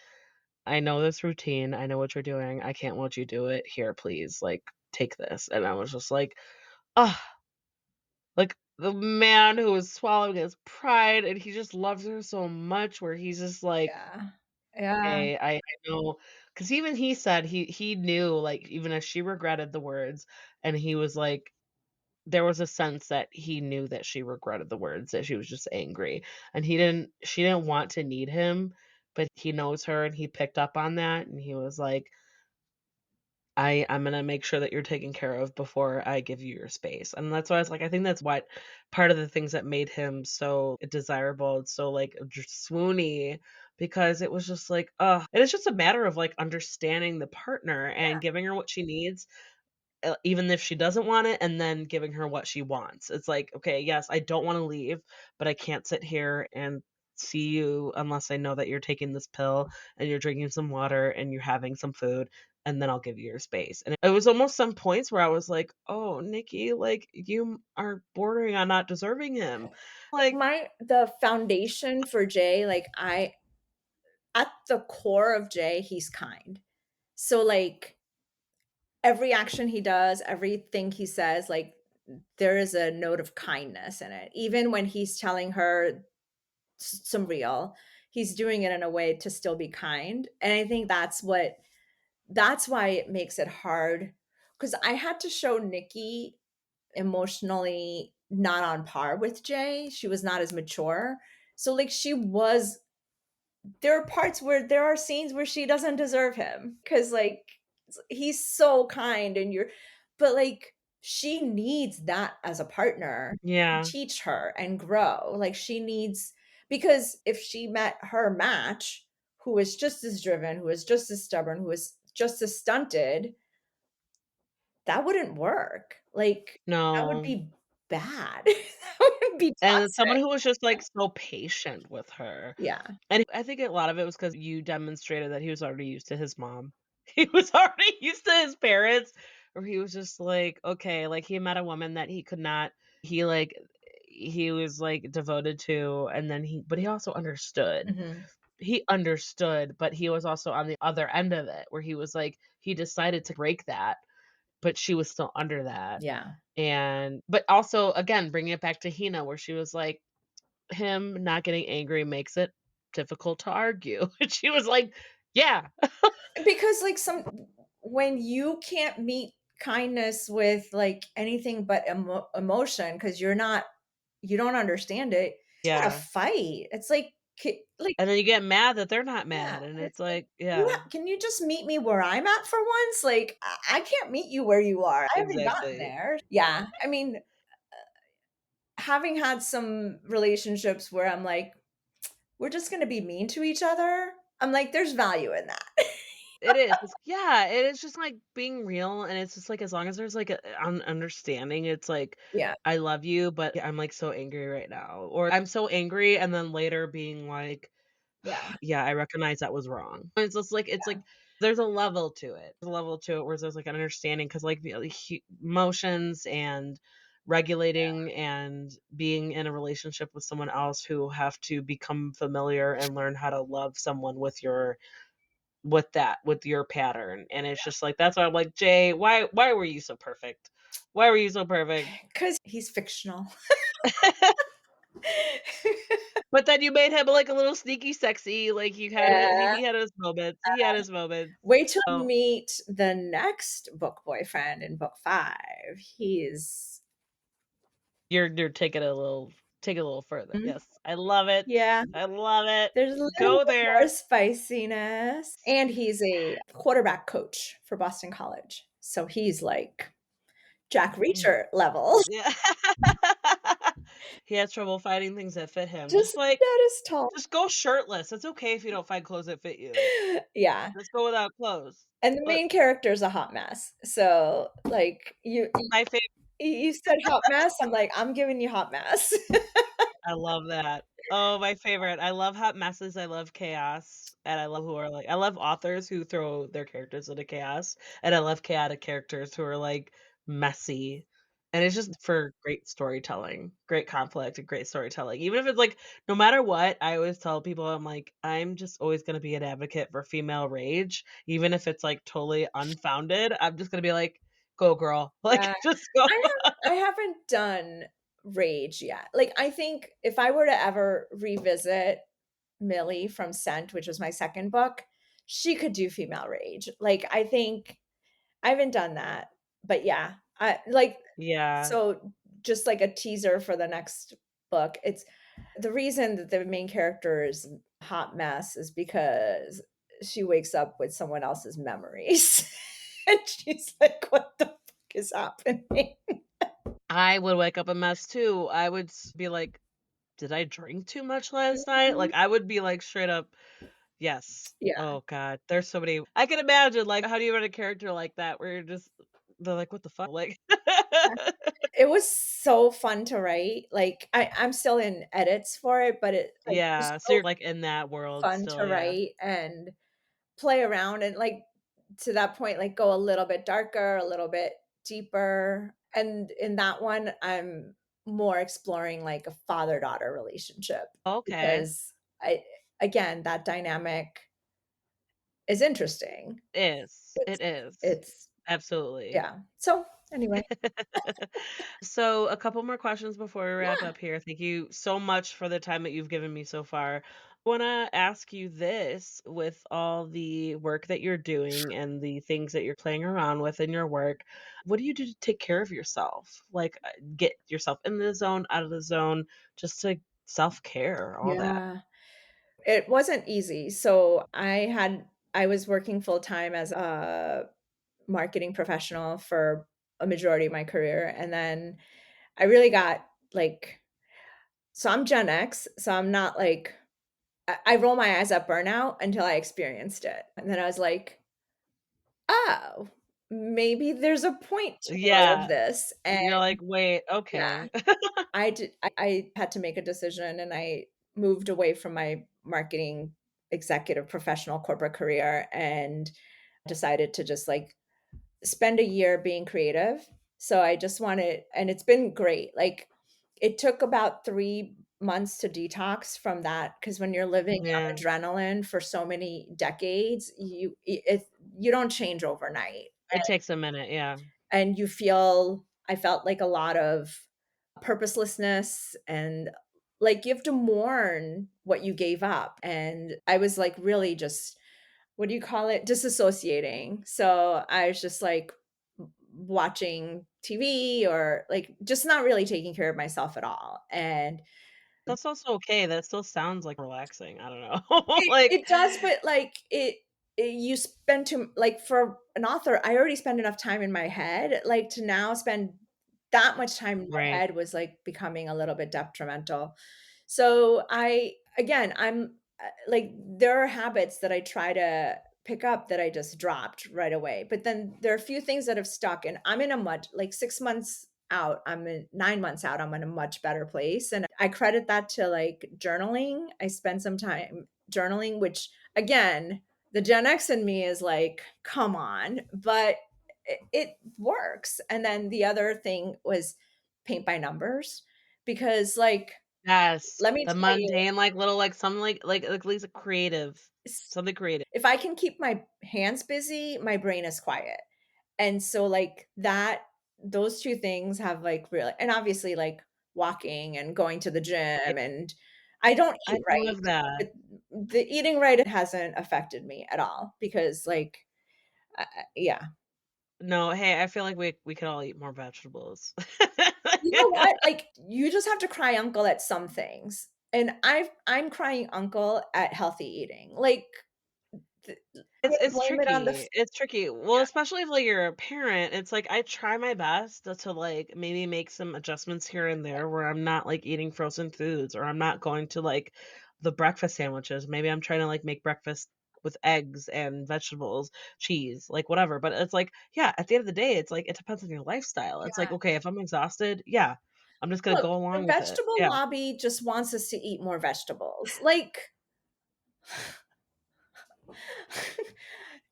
"I know this routine, I know what you're doing, I can't let you do it, here, please, like, take this," and I was just like, "Ah," like, the man who was swallowing his pride, and he just loves her so much where he's just like, yeah, yeah, "Okay, I know," because even he said he knew, like, even as she regretted the words, and he was like, there was a sense that he knew that she regretted the words, that she was just angry, and she didn't want to need him, but he knows her, and he picked up on that, and he was like, I'm gonna make sure that you're taken care of before I give you your space." And that's why I was like, I think that's what part of the things that made him so desirable and so, like, just swoony, because it was just like, ugh, and it's just a matter of, like, understanding the partner and giving her what she needs, even if she doesn't want it, and then giving her what she wants. It's like, "Okay, yes, I don't wanna leave, but I can't sit here and see you unless I know that you're taking this pill and you're drinking some water and you're having some food, and then I'll give you your space." And it was almost some points where I was like, "Oh, Nikki, like, you are bordering on not deserving him." Like, The foundation for Jay, like, I at the core of Jay, he's kind. So, like, every action he does, everything he says, like, there is a note of kindness in it. Even when he's telling her some real, he's doing it in a way to still be kind, and I think that's why it makes it hard, because I had to show Nikki emotionally not on par with Jay. She was not as mature. So, like, she was there are parts where there are scenes where she doesn't deserve him because, like, he's so kind and you're but, like, she needs that as a partner to yeah. teach her and grow. Like, she needs because if she met her match, who is just as driven, who is just as stubborn, who is just as stunted, that wouldn't work. Like, that would No. be bad. That would be And someone toxic. who was just, like, so patient with her. Yeah. And I think a lot of it was because you demonstrated that he was already used to his mom. He was already used to his parents, or he was just like, okay, like, he met a woman that he could not he, like he was, like, devoted to, and then he also understood. Mhm. He understood, but he was also on the other end of it, where he was like he decided to break that, but she was still under that. Yeah. And but also, again, bringing it back to Hina, where she was like, "Him not getting angry makes it difficult to argue." And she was like, "Yeah." Because, like, when you can't meet kindness with, like, anything but emotion, because 'cause you don't understand it, you wanna Yeah. fight. It's like, like, And then you get mad that they're not yeah, mad, and and it's it's like, like, yeah, can you just meet me where I'm at for once? Like, I can't meet you where you are. I haven't gotten exactly. there. Yeah, I mean, having had some relationships where I'm like, "We're just gonna be mean to each other," I'm like, "There's value in that." It is. Yeah, it is just, like, being real, and it's just, like, as long as there's, like, a an understanding, it's like, Yeah, "I love you, but I'm, like, so angry right now," or, "I'm so angry," and then later being like, yeah, "Yeah, I recognize that was wrong." It's like there's a level to it. There's a level to it where there's, like, an understanding, because like, the emotions and regulating and being in a relationship with someone else who have to become familiar and learn how to love someone with your pattern, and it's just like that's why I'm like, "Jay, why were you so perfect? Why were you so perfect?" 'cause he's fictional. But then you made him, like, a little sneaky sexy, like, you had it Yeah. he had his moments, he had his moments. Wait till you So, meet the next book boyfriend in book 5. He's you're taking it a little further. Mhm. Yes, I love it. Yeah, I love it. there's a little Go bit more there. spiciness, and he's a quarterback coach for Boston College, so he's like Jack Mm, Reacher level. yeah. He has trouble finding things that fit him. Just Just, like, not as tall. just go shirtless. It's okay if you don't find clothes that fit you. Yeah, Just go without clothes. and the But main character is a hot mess, so, like, my favorite you said hot mess, I'm like, "I'm giving you hot mess." I love that. Oh, my favorite. I love hot messes, I love chaos, and I love authors who throw their characters into chaos, and I love chaotic characters who are, like, messy, and it's just for great storytelling, great conflict, and great storytelling. Even if it's, like, no matter what, I always tell people, I'm like, "I'm just always gonna be an advocate for female rage, even if it's, like, totally unfounded." I'm just gonna be like, "Go, girl." Like, Yeah. just go. I haven't done Rage yet. Like, I think if I were to ever revisit Millie from Scent, which was my 2nd book, she could do female rage. Like, I think I haven't done that, but yeah, I like Yeah. so just like a teaser for the next book, it's the reason that the main character is a hot mess is because she wakes up with someone else's memories, and she's like, "What the fuck is happening?" I would wake up a mess too. I would be like, "Did I drink too much last night?" Mhm. Like, I would be like straight up, yes. Yeah. Oh god, there's so many I can imagine, like, how do you write a character like that where you're just They're like, "What the fuck?" Like It was so fun to write, like, I'm still in edits for it, but it was Yeah, so so you're, like, in that world fun still, to yeah. write and play around and, like, to that point, like, go a little bit darker, a little bit deeper, and in that one, I'm more exploring, like, a father-daughter relationship Okay. because I again, that dynamic is interesting. It It's is. it's Absolutely. yeah. So, anyway, So, a couple more questions before we wrap yeah, up here. Thank you so much for the time that you've given me so far. I want to ask you this with all the work that you're doing and the things that you're playing around with in your work. What do you do to take care of yourself? Like, get yourself in the zone, out of the zone, just to self care, all that. yeah. It wasn't easy. So, I was working full time as a marketing professional for a majority of my career, and then I really got, like so I'm Gen X, so I'm not like I roll my eyes at burnout until I experienced it, and then I was like, "Oh, maybe there's a point to all of Yeah. this," and You're like, wait, yeah, okay. I had to make a decision, and I moved away from my marketing executive professional corporate career and decided to just, like, spend a year being creative. So I just wanted and it's been great. Like, it took about 3 months to detox from that because when you're living on Yeah. adrenaline for so many decades, you don't change overnight, It takes a minute. Yeah. and I felt like a lot of purposelessness and, like, you have to mourn what you gave up, and I was, like, really just what do you call it? Disassociating. So I was just like watching TV or like just not really taking care of myself at all. And That's also okay, that still sounds, like, relaxing, I don't know. it Like does, but like you spend too like for an author, I already spend enough time in my head. Like to now spend that much time in my right. head was like becoming a little bit detrimental. So I'm like there are habits that I try to pick up that I just dropped right away. But then there are a few things that have stuck and I'm in a much like 6 months out, I'm in 9 months out, I'm in a much better place. And I credit that to like journaling. I spend some time journaling, which again, the Gen X in me is like, come on, but it works. And then the other thing was paint by numbers because like Yes, let me the tell you, mundane, like, little, like, something like at least a creative s- something creative. if I can keep my hands busy, my brain is quiet. And so like that those two things have like really and obviously like walking and going to the Yeah, gym and I don't I eat love right, that. but the eating right hasn't affected me at all because like yeah. No, hey, I feel like we could all eat more vegetables. You know what? Like, you just have to cry uncle at some things, and I'm crying uncle at healthy eating. Like, th I'm gonna It's blame it on the tricky, it's tricky. Well, yeah, especially if, like, you're a parent, it's like I try my best to, like, maybe make some adjustments here and there where I'm not, like, eating frozen foods or I'm not going to, like, the breakfast sandwiches. Maybe I'm trying to, like, make breakfast with eggs and vegetables, cheese, like, whatever, but it's like, yeah, at the end of the day, it's like, it depends on your lifestyle. It's like, yeah. okay, if I'm exhausted, yeah, I'm just gonna Look, go the along with it. vegetable Yeah. lobby just wants us to eat more vegetables. Like,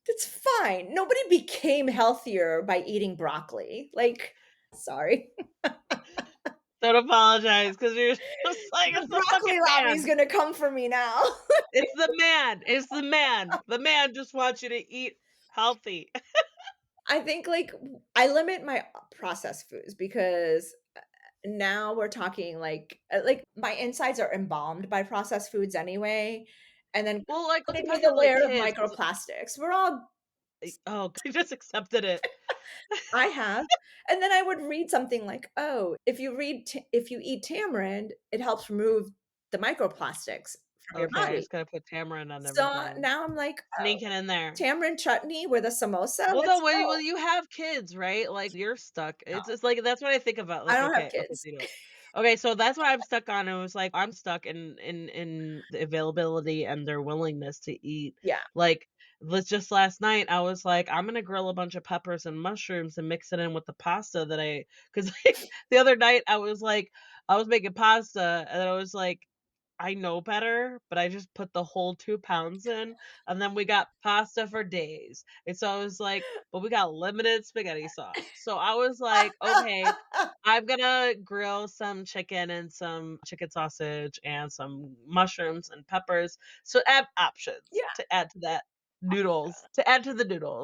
it's fine. Nobody became healthier by eating broccoli. Like, sorry. Don't apologize because 'cause you're just like, The "It's the broccoli fucking lobby is man." gonna come for me now. It's the man, it's the man. The man just wants you to eat healthy. I think, like, I limit my processed foods because now we're talking like my insides are embalmed by processed foods anyway, and then Well, like, it beneath depends the on, like, layer of kids 'cause microplastics. We're all oh, I just accepted it. I have, and then I would read something like, "Oh, if you eat tamarind, it helps remove the microplastics from your Okay, I body." just gotta put tamarind on So everything. now I'm like, "Oh, Sneak it in there. tamarind chutney with a samosa? Well, no, Let's well, go." you have kids, right? Like, you're stuck. No, It's like that's what I think about, I like, don't have okay, okay, kids. so you don't okay, so that's what I'm stuck on. It was like, I'm stuck in the availability and their willingness to eat, Yeah. like Just last night, I was like, "I'm gonna grill a bunch of peppers and mushrooms and mix it in with the pasta that I," 'cause, like, the other night, I was making pasta, and I was like, "I know better," but I just put the whole 2 pounds in, and then we got pasta for days, and so I was like, "But we got limited spaghetti sauce." So I was like, "Okay, I'm gonna grill some chicken and some chicken sausage and some mushrooms and peppers." So add options Yeah, to add to the noodles,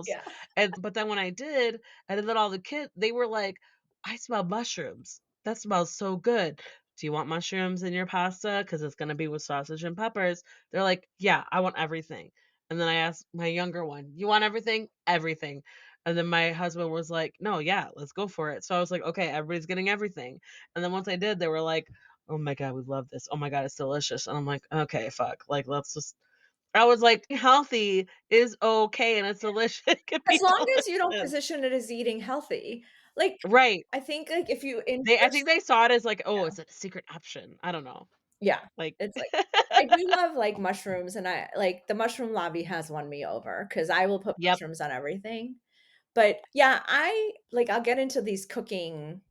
yeah. and but then when and then all the kids, they were like, "I smell mushrooms. That smells so good. Do you want mushrooms in your pasta? Because it's gonna be with sausage and peppers." They're like, "Yeah, I want everything." And then I asked my younger one, "You want everything?" "Everything." And then my husband was like, "No, yeah, let's go for it." So I was like, "Okay, everybody's getting everything." And then once I did, they were like, "Oh my god, we love this. Oh my god, it's delicious." And I'm like, "Okay, fuck. Like, let's just." I was like, "Healthy is okay, and it's delicious. It can As be long as you don't delicious." position it as eating healthy. Like, Right. I think, like, if you I think enforce they saw it as like, "Oh, yeah, it's a secret option." I don't know. yeah. Like It's like I do love, like, mushrooms, and I like, the mushroom lobby has won me over because I will put Yep. mushrooms on everything. But, yeah, I'll get into these cooking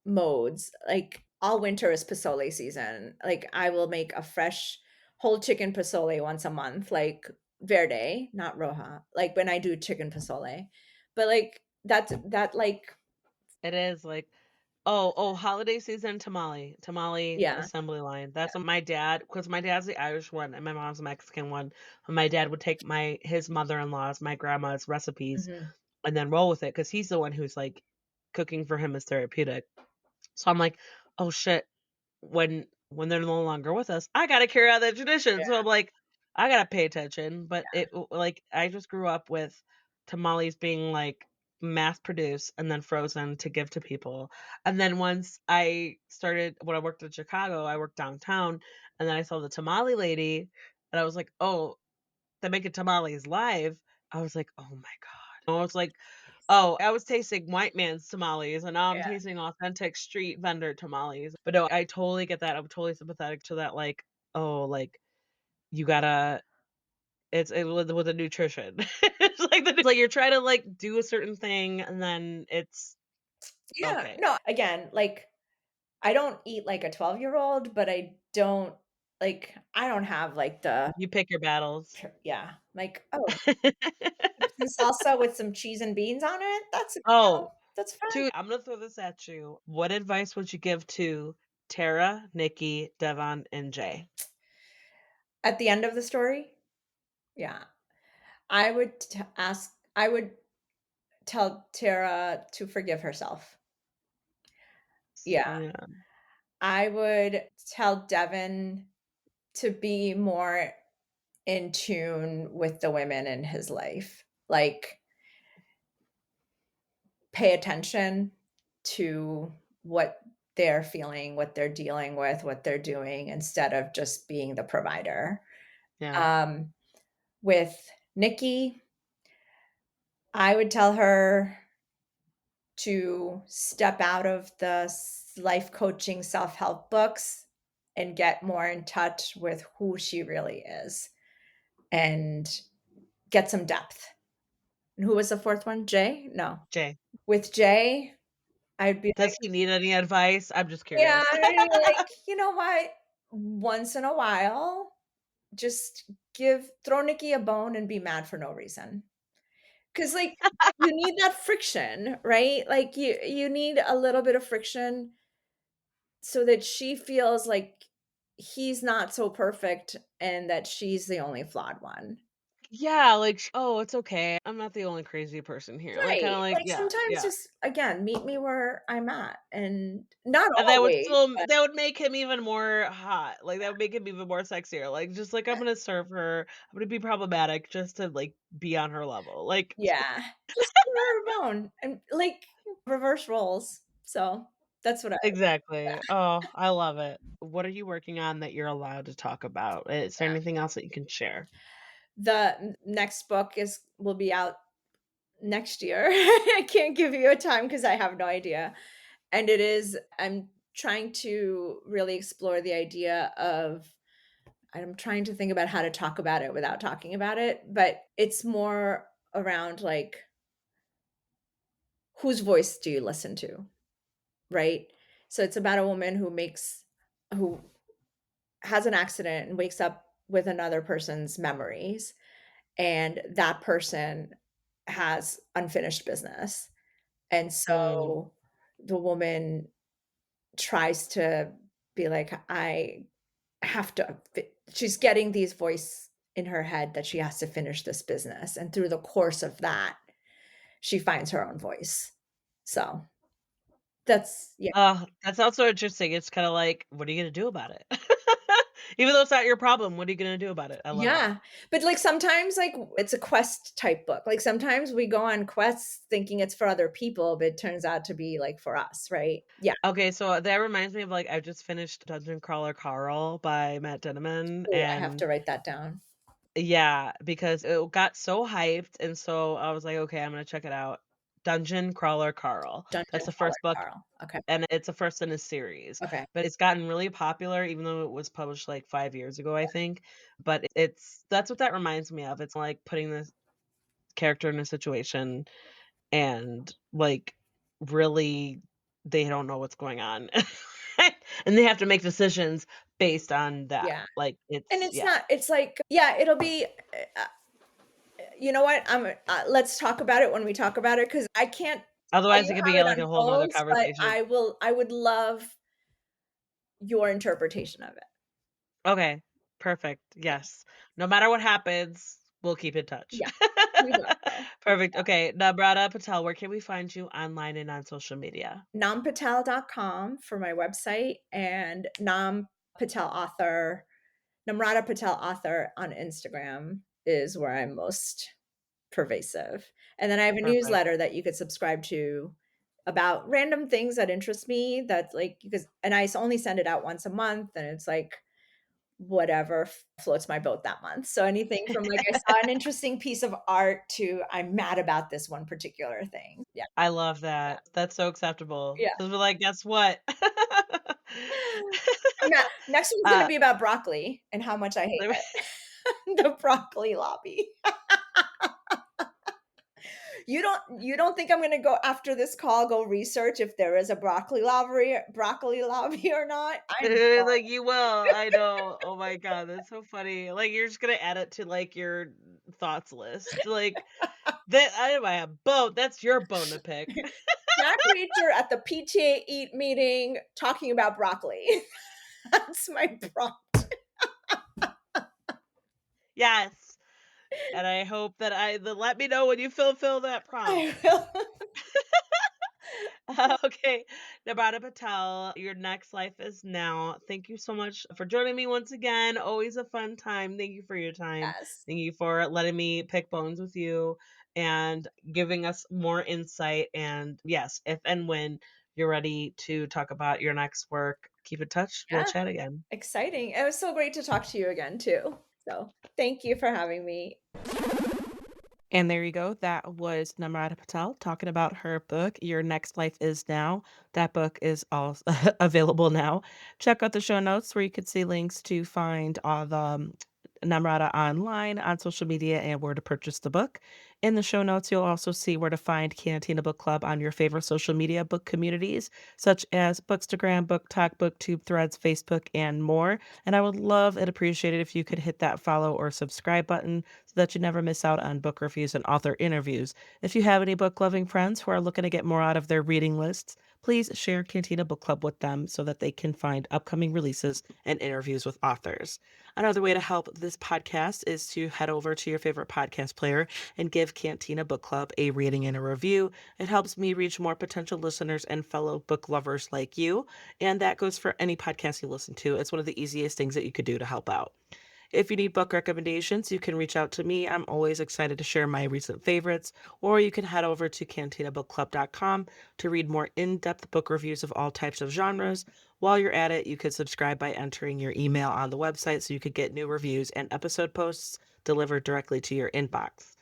modes, like, all winter is pozole season. Like, I will make a fresh whole chicken pozole once a month, like, verde, not roja, like, when I do chicken pozole. But, like, like It is like, holiday season tamale yeah. assembly line. That's what my dad, because my dad's the Irish one and my mom's the Mexican one. And my dad would take his mother-in-law's, my grandma's recipes Mhm. and then roll with it because he's the one who's like cooking for him is therapeutic. So I'm like, "Oh shit, when they're no longer with us, I gotta carry out that tradition." So I'm like, I gotta pay attention. But like I just grew up with tamales being like mass produced and then frozen to give to people. And then once I started when I worked in Chicago, I worked downtown and then I saw the tamale lady and I was like, "Oh, they're making tamales live." I was like, "Oh my god." I was like, "Oh, I was tasting white man's tamales, and now I'm Yeah. tasting authentic street vendor tamales." But no, I totally get that. I'm totally sympathetic to that, like, oh, like, you gotta with the nutrition. It's like you're trying to, like, do a certain thing, and then it's Yeah, okay. no, again, like, I don't eat like a 12-year-old, but I don't have, like, the You pick your battles. yeah, like, "Oh, chips and salsa with some cheese and beans on it?" Oh, That's fine. dude, I'm gonna throw this at you. What advice would you give to Tara, Nikki, Devon, and Jay? At the end of the story? Yeah. I would tell Tara to forgive herself. Yeah. Yeah, I would tell Devin to be more in tune with the women in his life. Like, pay attention to what they're feeling, what they're dealing with, what they're doing, instead of just being the provider. yeah, Um, with Nikki, I would tell her to step out of the life coaching self-help books and get more in touch with who she really is and get some depth. And who was the fourth one? Jay? No. Jay. With Jay, I'd be like, Does he need any advice? I'm just yeah, curious. I'd be like, you know what? Once in a while, just give throw Nikki a bone and be mad for no reason. 'Cause, like, you need that friction, right? Like, you need a little bit of friction so that she feels like he's not so perfect and that she's the only flawed one. Yeah, like, "Oh, it's okay. I'm not the only crazy person here." Like, Right, kinda like, like, yeah, sometimes yeah. just, again, meet me where I'm at, and not And always, but that would make him even more hot. Like, that would make him even more sexier. Like, just like, I'm gonna serve her. I'm gonna be problematic just to, like, be on her level. Like yeah, just give her a bone and, like, reverse roles. So, that's what I exactly. Oh, I love it. What are you working on that you're allowed to talk about? Is there anything else that you can share? the next book is will be out next year. I can't give you a time because I have no idea. And I'm trying to really explore the idea of I'm trying to think about how to talk about it without talking about it, but it's more around, like, whose voice do you listen to, right? So it's about a woman who has an accident and wakes up with another person's memories, and that person has unfinished business. And Mm. so the woman tries to be like, I have to she's getting these voice in her head that she has to finish this business, and through the course of that, she finds her own voice. So, that's yeah. Oh, that sounds so interesting. It's kinda like, what are you gonna do about it? Even though it's not your problem, what are you gonna do about it? I love it. Yeah, but, like, sometimes, like, it's a quest type book. Like, sometimes we go on quests thinking it's for other people, but it turns out to be, like, for us, right? Yeah. Okay, so that reminds me of, like, I just finished Dungeon Crawler Carl by Matt Denneman, Ooh, I have and to write that down. yeah, because it got so hyped, and so I was like, "Okay, I'm gonna check it out." Dungeon Crawler Carl. That's Dungeon the Crawler first book, Carl. Okay, and it's the first in a series, okay. but it's gotten really popular even though it was published, like, 5 years ago, I think, but it's that's what that reminds me of. It's like putting this character in a situation and, like, really they don't know what's going on. And they have to make decisions based on that. Yeah, Like, and it's it's yeah. not it's like yeah, it'll be you know what? Let's talk about it when we talk about it because I can't tell Otherwise, you it could how be, it like, a whole whole 'nother unfolds, but conversation. I would love your interpretation of it. Okay, perfect, yes. No matter what happens, we'll keep in touch. Yeah, we will. Perfect, okay, Namrata Patel, where can we find you online and on social media? Nampatel.com for my website and Nam Patel author, Namrata Patel author on Instagram is where I'm most pervasive. And then I have a Perfect. newsletter that you could subscribe to about random things that interest me that's like because and only send it out once a month and it's like whatever floats my boat that month. So anything from like I saw an interesting piece of art to I'm mad about this one particular thing. Yeah. I love that. That's so acceptable. Yeah. 'Cause we're like, "Guess what?" Next one's gonna Uh, be about broccoli and how much I hate it. The broccoli lobby. You don't think I'm gonna go after this call, go research if there is a broccoli lobby or not? I'm like, you will, I know. Oh my god, that's so funny. Like, you're just gonna add it to, like, your thoughts list. Like, that I might have bone that's your bone to pick. Jack Reacher at the PTA Eat meeting talking about broccoli. That's my prompt. Yes, and I hope that I then let me know when you fulfill that prompt. I will. Okay, Nabata Patel, your next life is now. Thank you so much for joining me once again. Always a fun time. Thank you for your time. Yes. Thank you for letting me pick bones with you and giving us more insight. And yes, if and when you're ready to talk about your next work, keep in touch. We'll Yeah, chat again. exciting. It was so great to talk to you again too. So, thank you for having me. And there you go. That was Namrata Patel talking about her book, Your Next Life Is Now. That book is all available now. Check out the show notes where you could see links to find all the Namrata online on social media and where to purchase the book. In the show notes, you'll also see where to find Cantina Book Club on your favorite social media book communities, such as Bookstagram, BookTok, BookTube, Threads, Facebook, and more. And I would love and appreciate it if you could hit that follow or subscribe button so that you never miss out on book reviews and author interviews. If you have any book loving friends who are looking to get more out of their reading lists, please share Cantina Book Club with them so that they can find upcoming releases and interviews with authors. Another way to help this podcast is to head over to your favorite podcast player and give Cantina Book Club a rating and a review. It helps me reach more potential listeners and fellow book lovers like you. And that goes for any podcast you listen to. It's one of the easiest things that you could do to help out. If you need book recommendations, you can reach out to me. I'm always excited to share my recent favorites, or you can head over to cantinabookclub.com to read more in depth book reviews of all types of genres. While you're at it, you could subscribe by entering your email on the website so you could get new reviews and episode posts delivered directly to your inbox.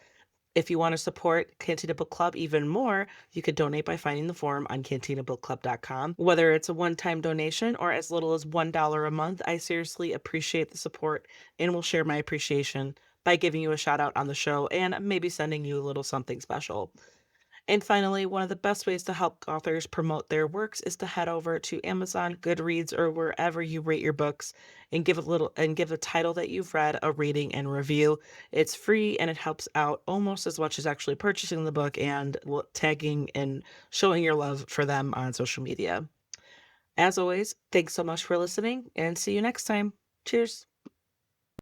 If you want to support Cantina Book Club even more, you could donate by finding the form on cantinabookclub.com. Whether it's a one-time donation or as little as $1 a month, I seriously appreciate the support and will share my appreciation by giving you a shout out on the show and maybe sending you a little something special. And finally, one of the best ways to help authors promote their works is to head over to Amazon, Goodreads, or wherever you rate your books and give the title that you've read a rating and review. It's free and it helps out almost as much as actually purchasing the book and tagging and showing your love for them on social media. As always, thanks so much for listening and see you next time. Cheers.